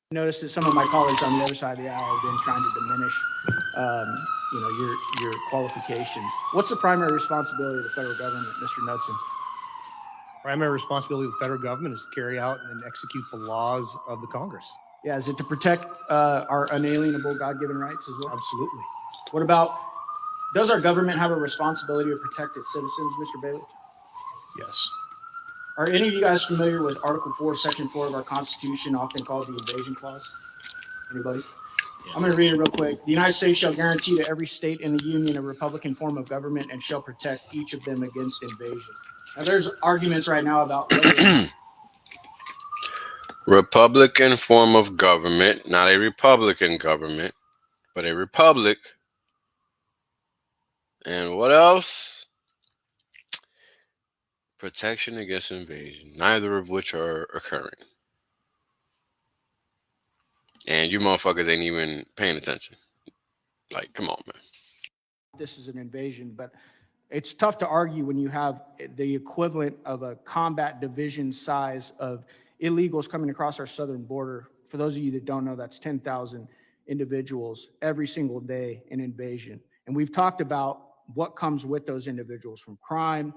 Notice that some of my colleagues on the other side of the aisle have been trying to diminish, your qualifications. What's the primary responsibility of the federal government, Mr. Knudsen? Primary responsibility of the federal government is to carry out and execute the laws of the Congress. Yeah, is it to protect our unalienable God-given rights as well? Absolutely. What about, does our government have a responsibility to protect its citizens, Mr. Bailey? Yes. Are any of you guys familiar with Article 4, Section 4 of our Constitution, often called the Invasion Clause? Anybody? I'm going to read it real quick. The United States shall guarantee to every state in the Union a Republican form of government and shall protect each of them against invasion. Now, there's arguments right now about whether Republican form of government, not a Republican government, but a republic. And what else? Protection against invasion, neither of which are occurring. And you motherfuckers ain't even paying attention. Like, come on, man. this is an invasion, but it's tough to argue when you have the equivalent of a combat division size of illegals coming across our southern border. For those of you that don't know, that's 10,000 individuals every single day in invasion. And we've talked about what comes with those individuals from crime.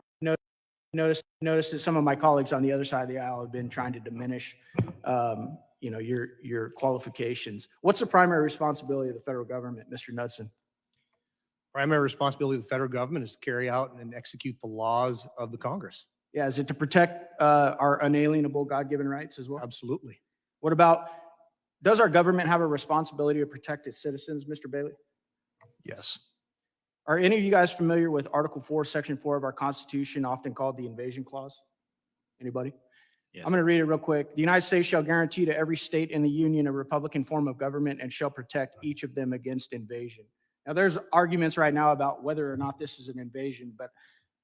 Notice that some of my colleagues on the other side of the aisle have been trying to diminish your qualifications. What's the primary responsibility of the federal government, Mr. Knudsen? Primary responsibility of the federal government is to carry out and execute the laws of the Congress. Yeah, is it to protect our unalienable God-given rights as well? Absolutely. What about, does our government have a responsibility to protect its citizens, Mr. Bailey? Yes. Are any of you guys familiar with Article 4, Section 4 of our Constitution, often called the Invasion Clause? Anybody? Yes. I'm going to read it real quick. The United States shall guarantee to every state in the Union a Republican form of government and shall protect each of them against invasion. Now, there's arguments right now about whether or not this is an invasion, but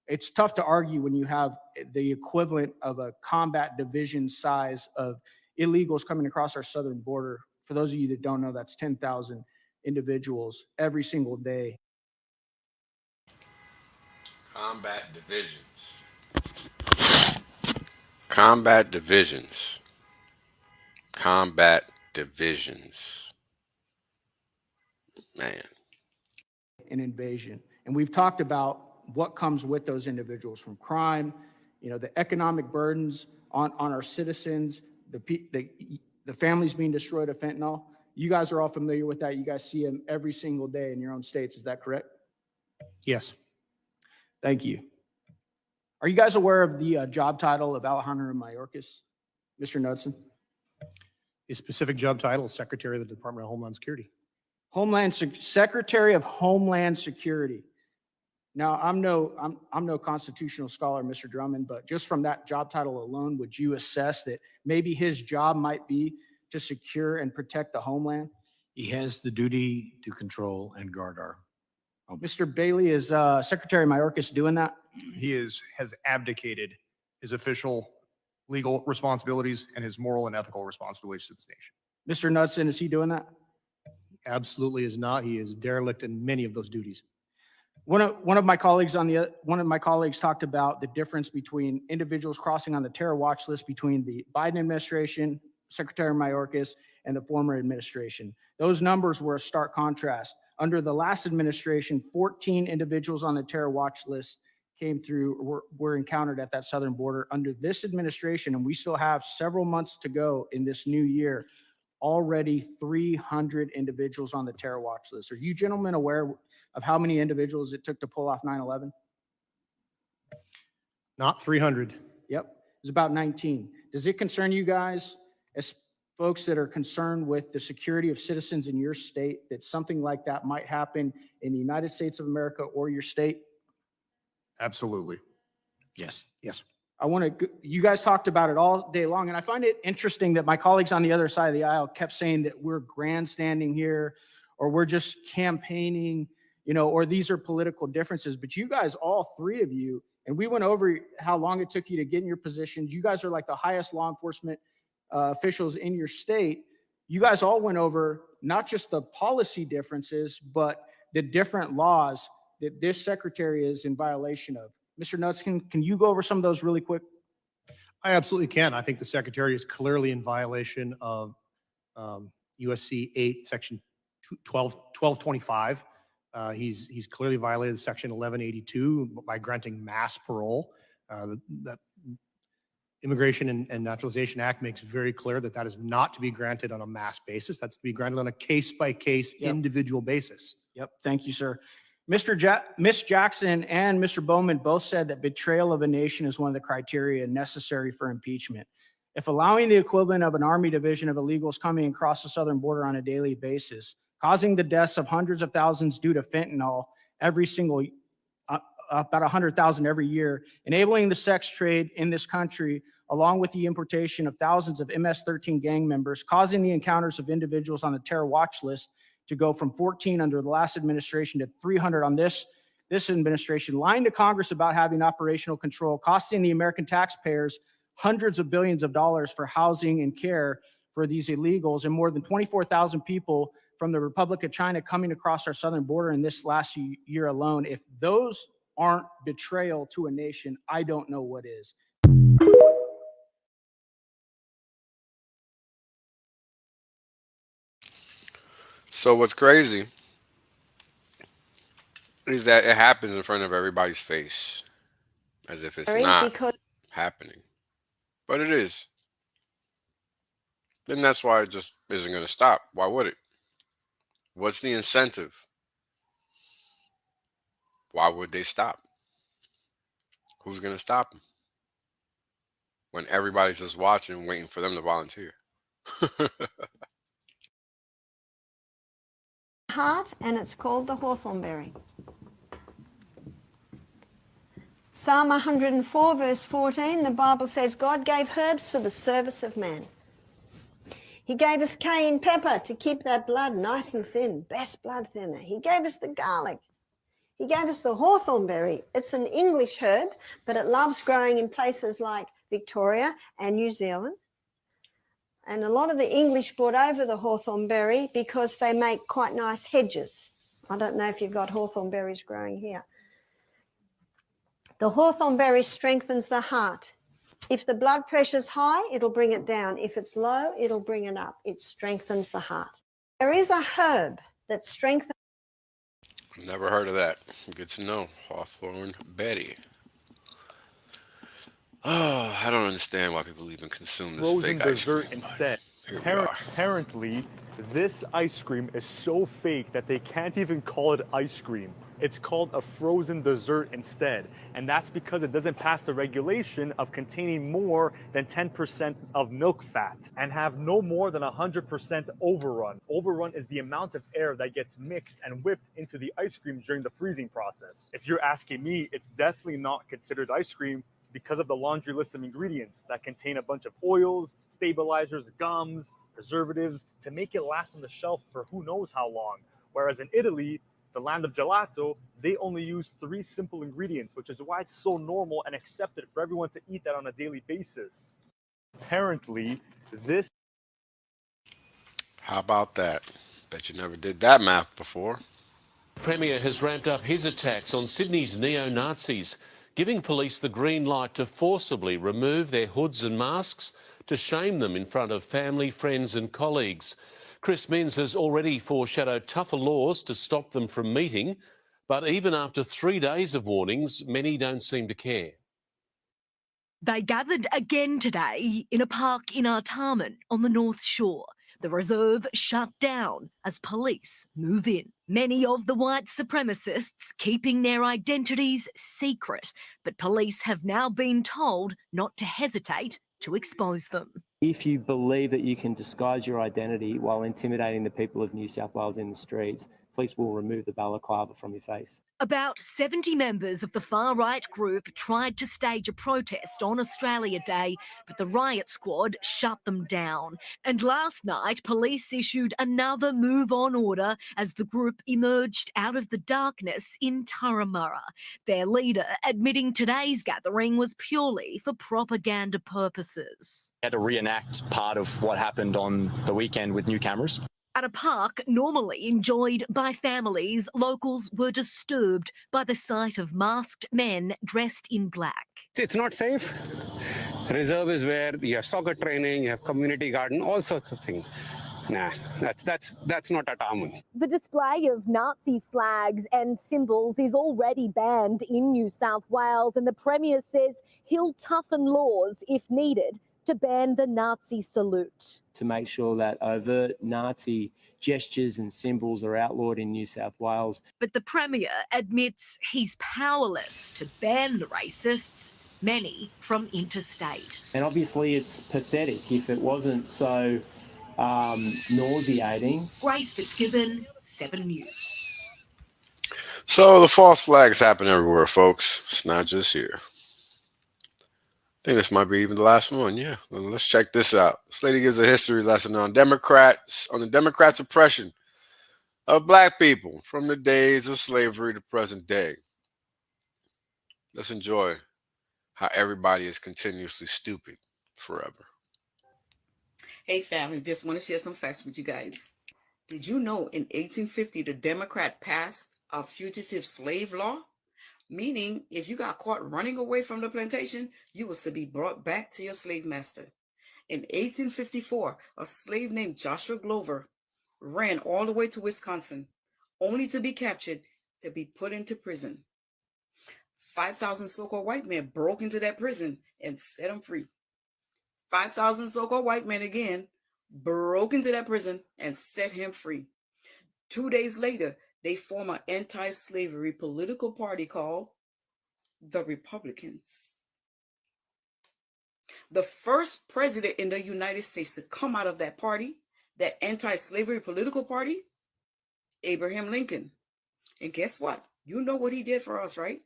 it's tough to argue when you have the equivalent of a combat division size of illegals coming across our southern border. For those of you that don't know, that's 10,000 individuals every single day. Combat divisions. Combat divisions. Combat divisions. Man. An invasion. And we've talked about what comes with those individuals from crime, the economic burdens on our citizens, the families being destroyed of fentanyl. You guys are all familiar with that. You guys see them every single day in your own states. Is that correct? Yes. Thank you. Are you guys aware of the job title of Alejandro Mayorkas, Mr. Knudsen? His specific job title is Secretary of the Department of Homeland Security. Secretary of Homeland Security. Now, I'm no constitutional scholar, Mr. Drummond, but just from that job title alone, would you assess that maybe his job might be to secure and protect the homeland? He has the duty to control and guard our home. Mr. Bailey, is Secretary Mayorkas doing that? He has abdicated his official legal responsibilities and his moral and ethical responsibilities to this nation. Mr. Knudsen, is he doing that? Absolutely is not. He is derelict in many of those duties. One of my colleagues talked about the difference between individuals crossing on the terror watch list between the Biden administration, Secretary Mayorkas, and the former administration. Those numbers were a stark contrast. Under the last administration, 14 individuals on the terror watch list came through, were encountered at that southern border. Under this administration, and we still have several months to go in this new year, already 300 individuals on the terror watch list. Are you gentlemen aware of how many individuals it took to pull off 9/11? Not 300. Yep, it's about 19. Does it concern you guys as folks that are concerned with the security of citizens in your state that something like that might happen in the United States of America or your state? Absolutely. Yes. Yes. You guys talked about it all day long, and I find it interesting that my colleagues on the other side of the aisle kept saying that we're grandstanding here, or we're just campaigning, or these are political differences. But you guys, all three of you, and we went over how long it took you to get in your positions. You guys are like the highest law enforcement officials in your state. You guys all went over not just the policy differences, but the different laws that this secretary is in violation of. Mr. Knudsen, can you go over some of those really quick? I absolutely can. I think the secretary is clearly in violation of USC 8, Section 1225. He's clearly violated Section 1182 by granting mass parole. Immigration and Naturalization Act makes very clear that that is not to be granted on a mass basis. That's to be granted on a case-by-case, individual basis. Yep, thank you, sir. Miss Jackson and Mr. Bowman both said that betrayal of a nation is one of the criteria necessary for impeachment. If allowing the equivalent of an army division of illegals coming across the southern border on a daily basis, causing the deaths of hundreds of thousands due to fentanyl every single, about 100,000 every year, enabling the sex trade in this country, along with the importation of thousands of MS-13 gang members, causing the encounters of individuals on the terror watch list to go from 14 under the last administration to 300 on this administration, lying to Congress about having operational control, costing the American taxpayers hundreds of billions of dollars for housing and care for these illegals, and more than 24,000 people from the Republic of China coming across our southern border in this last year alone. If those aren't betrayal to a nation, I don't know what is. So what's crazy is that it happens in front of everybody's face, as if it's not happening. But it is. Then that's why it just isn't going to stop. Why would it? What's the incentive? Why would they stop? Who's going to stop them? When everybody's just watching, waiting for them to volunteer. Heart, and it's called the hawthornberry. Psalm 104 verse 14, the Bible says, God gave herbs for the service of man. He gave us cayenne pepper to keep that blood nice and thin, best blood thinner. He gave us the garlic. He gave us the hawthornberry. It's an English herb, but it loves growing in places like Victoria and New Zealand. And a lot of the English brought over the hawthornberry because they make quite nice hedges. I don't know if you've got hawthornberries growing here. The hawthornberry strengthens the heart. If the blood pressure's high, it'll bring it down. If it's low, it'll bring it up. It strengthens the heart. There is a herb that strengthens. Never heard of that. Good to know. Hawthornberry. Oh, I don't understand why people even consume this fake ice cream. Instead. Here we are. Apparently, this ice cream is so fake that they can't even call it ice cream. It's called a frozen dessert instead. And that's because it doesn't pass the regulation of containing more than 10% of milk fat and have no more than 100% overrun. Overrun is the amount of air that gets mixed and whipped into the ice cream during the freezing process. If you're asking me, it's definitely not considered ice cream because of the laundry list of ingredients that contain a bunch of oils, stabilizers, gums, preservatives to make it last on the shelf for who knows how long. Whereas in Italy, the land of gelato, they only use 3 simple ingredients, which is why it's so normal and accepted for everyone to eat that on a daily basis. Apparently, this... How about that? Bet you never did that math before. Premier has ramped up his attacks on Sydney's neo-Nazis, giving police the green light to forcibly remove their hoods and masks to shame them in front of family, friends and colleagues. Chris Minns has already foreshadowed tougher laws to stop them from meeting, but even after 3 days of warnings, many don't seem to care. They gathered again today in a park in Artarmon on the North Shore. The reserve shut down as police move in. Many of the white supremacists keeping their identities secret, but police have now been told not to hesitate to expose them. If you believe that you can disguise your identity while intimidating the people of New South Wales in the streets, police will remove the balaclava from your face. About 70 members of the far-right group tried to stage a protest on Australia Day, but the riot squad shut them down. And last night, police issued another move-on order as the group emerged out of the darkness in Turramurra. Their leader admitting today's gathering was purely for propaganda purposes. We had to reenact part of what happened on the weekend with new cameras. At a park normally enjoyed by families, locals were disturbed by the sight of masked men dressed in black. It's not safe. Reserve is where you have soccer training, you have community garden, all sorts of things. Nah, that's not Artarmon. The display of Nazi flags and symbols is already banned in New South Wales, and the Premier says he'll toughen laws if needed to ban the Nazi salute. To make sure that overt Nazi gestures and symbols are outlawed in New South Wales. But the Premier admits he's powerless to ban the racists, many from interstate. And obviously it's pathetic if it wasn't so nauseating. Grace Fitzgibbon, 7 News. So the false flags happen everywhere, folks. It's not just here. I think this might be even the last one. Yeah, well, let's check this out. This lady gives a history lesson on the Democrats' oppression of black people from the days of slavery to present day. Let's enjoy how everybody is continuously stupid forever. Hey family, just want to share some facts with you guys. Did you know in 1850 the Democrat passed a fugitive slave law? Meaning, if you got caught running away from the plantation, you was to be brought back to your slave master. In 1854, a slave named Joshua Glover ran all the way to Wisconsin, only to be captured to be put into prison. 5,000 so-called white men broke into that prison and set him free. 5,000 so-called white men again broke into that prison and set him free. 2 days later, they form an anti-slavery political party called the Republicans. The first president in the United States to come out of that party, that anti-slavery political party, Abraham Lincoln. And guess what? You know what he did for us, right?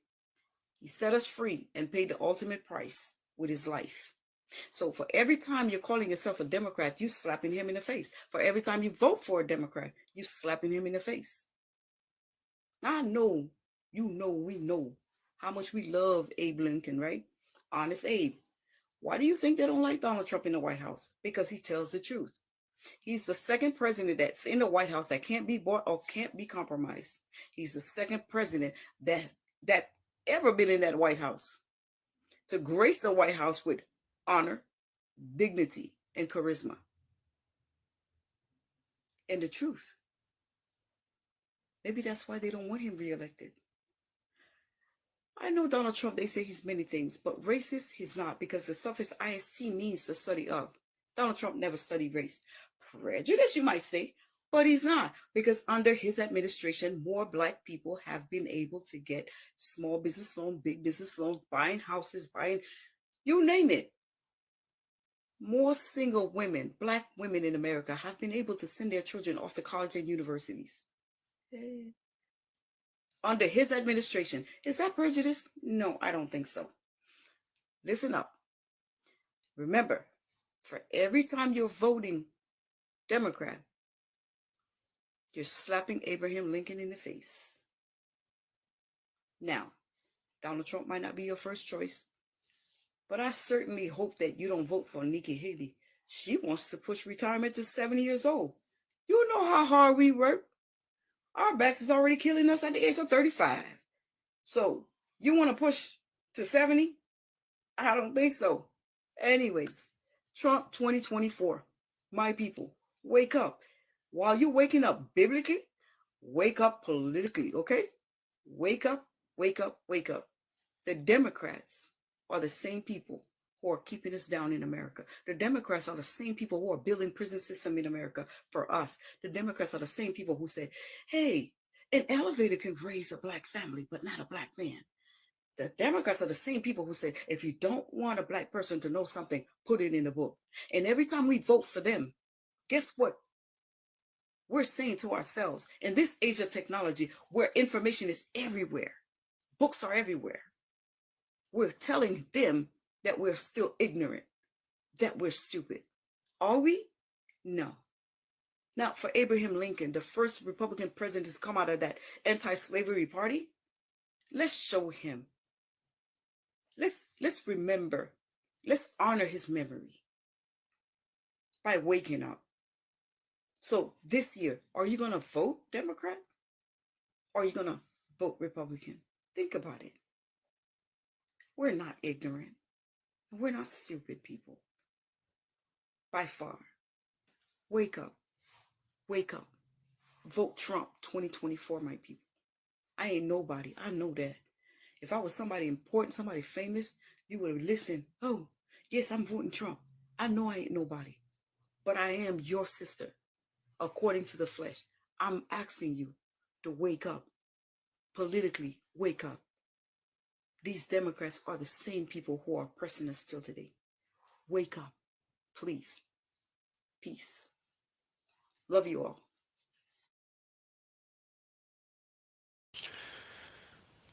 He set us free and paid the ultimate price with his life. So for every time you're calling yourself a Democrat, you're slapping him in the face. For every time you vote for a Democrat, you're slapping him in the face. I know, we know how much we love Abe Lincoln, right? Honest Abe. Why do you think they don't like Donald Trump in the White House? Because he tells the truth. He's the second president that's in the White House that can't be bought or can't be compromised. He's the second president that ever been in that White House to grace the White House with honor, dignity, and charisma. And the truth. Maybe that's why they don't want him reelected. I know Donald Trump, they say he's many things, but racist, he's not, because the suffix IST means the study of. Donald Trump never studied race. Prejudice, you might say, but he's not, because under his administration, more black people have been able to get small business loan, big business loans, buying houses, buying, you name it. More single women, black women in America, have been able to send their children off to college and universities. Under his administration. Is that prejudice? No, I don't think so. Listen up. Remember, for every time you're voting Democrat, you're slapping Abraham Lincoln in the face. Now, Donald Trump might not be your first choice, but I certainly hope that you don't vote for Nikki Haley. She wants to push retirement to 70 years old. You know how hard we work. Our backs is already killing us at the age of 35. So you want to push to 70? I don't think so. Anyways, Trump 2024. My people, wake up. While you're waking up biblically, wake up politically, okay? Wake up, wake up, wake up. The Democrats are the same people who are keeping us down in America. The Democrats are the same people who are building prison system in America for us. The Democrats are the same people who say, hey, an elevator can raise a black family, but not a black man. The Democrats are the same people who say, if you don't want a black person to know something, put it in the book. And every time we vote for them, guess what? We're saying to ourselves, in this age of technology, where information is everywhere, books are everywhere, we're telling them that we're still ignorant, that we're stupid. Are we? No. Now, for Abraham Lincoln, the first Republican president to come out of that anti-slavery party, let's show him. Let's remember. Let's honor his memory by waking up. So this year, are you going to vote Democrat? Or are you going to vote Republican? Think about it. We're not ignorant. We're not stupid people. By far. Wake up. Wake up. Vote Trump 2024, my people. I ain't nobody. I know that. If I was somebody important, somebody famous, you would have listened. Oh, yes, I'm voting Trump. I know I ain't nobody, but I am your sister, according to the flesh. I'm asking you to wake up. Politically, wake up. These Democrats are the same people who are oppressing us till today. Wake up, please. Peace. Love you all.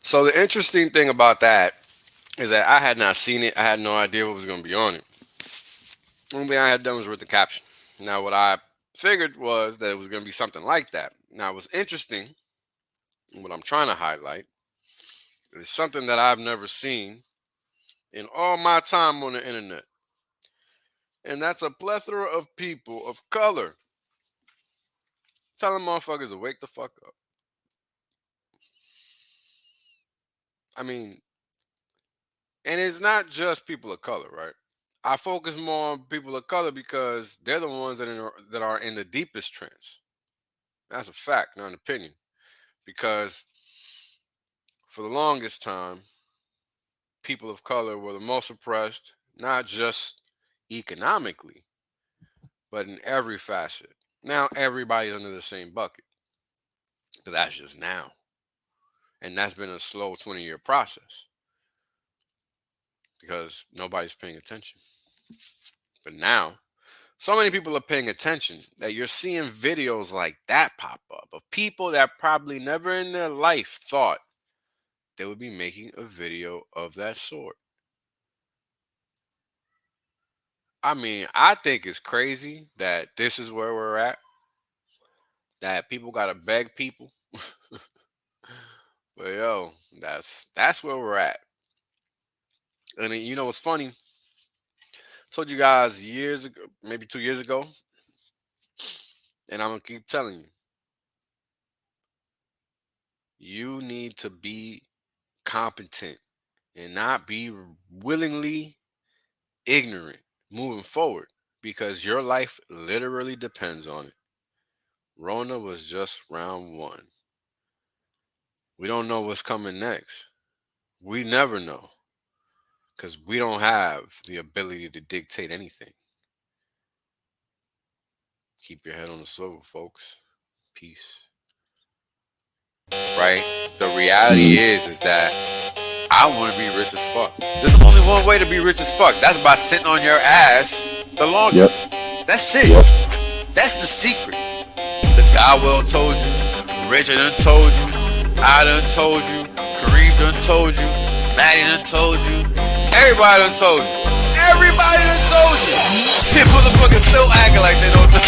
So the interesting thing about that is that I had not seen it. I had no idea what was going to be on it. Only thing I had done was read the caption. Now, what I figured was that it was going to be something like that. Now, what's interesting, and what I'm trying to highlight, is something that I've never seen in all my time on the internet. And that's a plethora of people of color telling motherfuckers to wake the fuck up. I mean, and it's not just people of color, right? I focus more on people of color because they're the ones that are in the deepest trance. That's a fact, not an opinion. Because for the longest time, people of color were the most oppressed, not just economically, but in every facet. Now everybody's under the same bucket. But that's just now. And that's been a slow 20-year process because nobody's paying attention. But now, so many people are paying attention that you're seeing videos like that pop up of people that probably never in their life thought they would be making a video of that sort. I mean, I think it's crazy that this is where we're at, that people got to beg people. But yo, that's where we're at. And you know what's funny? I told you guys years ago, maybe 2 years ago, and I'm gonna keep telling you, you need to be competent and not be willingly ignorant moving forward because your life literally depends on it. Rona was just round one. We don't know what's coming next. We never know because we don't have the ability to dictate anything. Keep your head on the swivel, folks. Peace. Right? The reality is that I want to be rich as fuck. There's only one way to be rich as fuck. That's by sitting on your ass the longest. Yep. That's it. Yep. That's the secret. The God well told you. Richard done told you. I done told you. Kareem done told you. Maddie done told you. Everybody done told you. Everybody done told you. Shit, motherfuckers still acting like they don't know.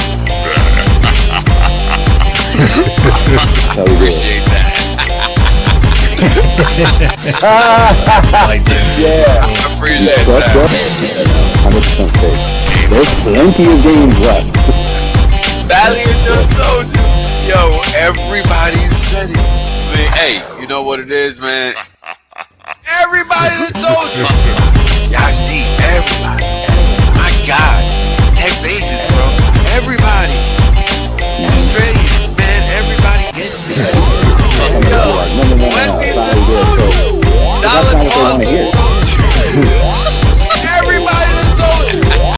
Appreciate that. Yeah. I appreciate that. 100% safe. There's plenty of games left. Valiant done told you. Yo, everybody said it. Man, hey, you know what it is, man? Everybody done told you. Y'all deep.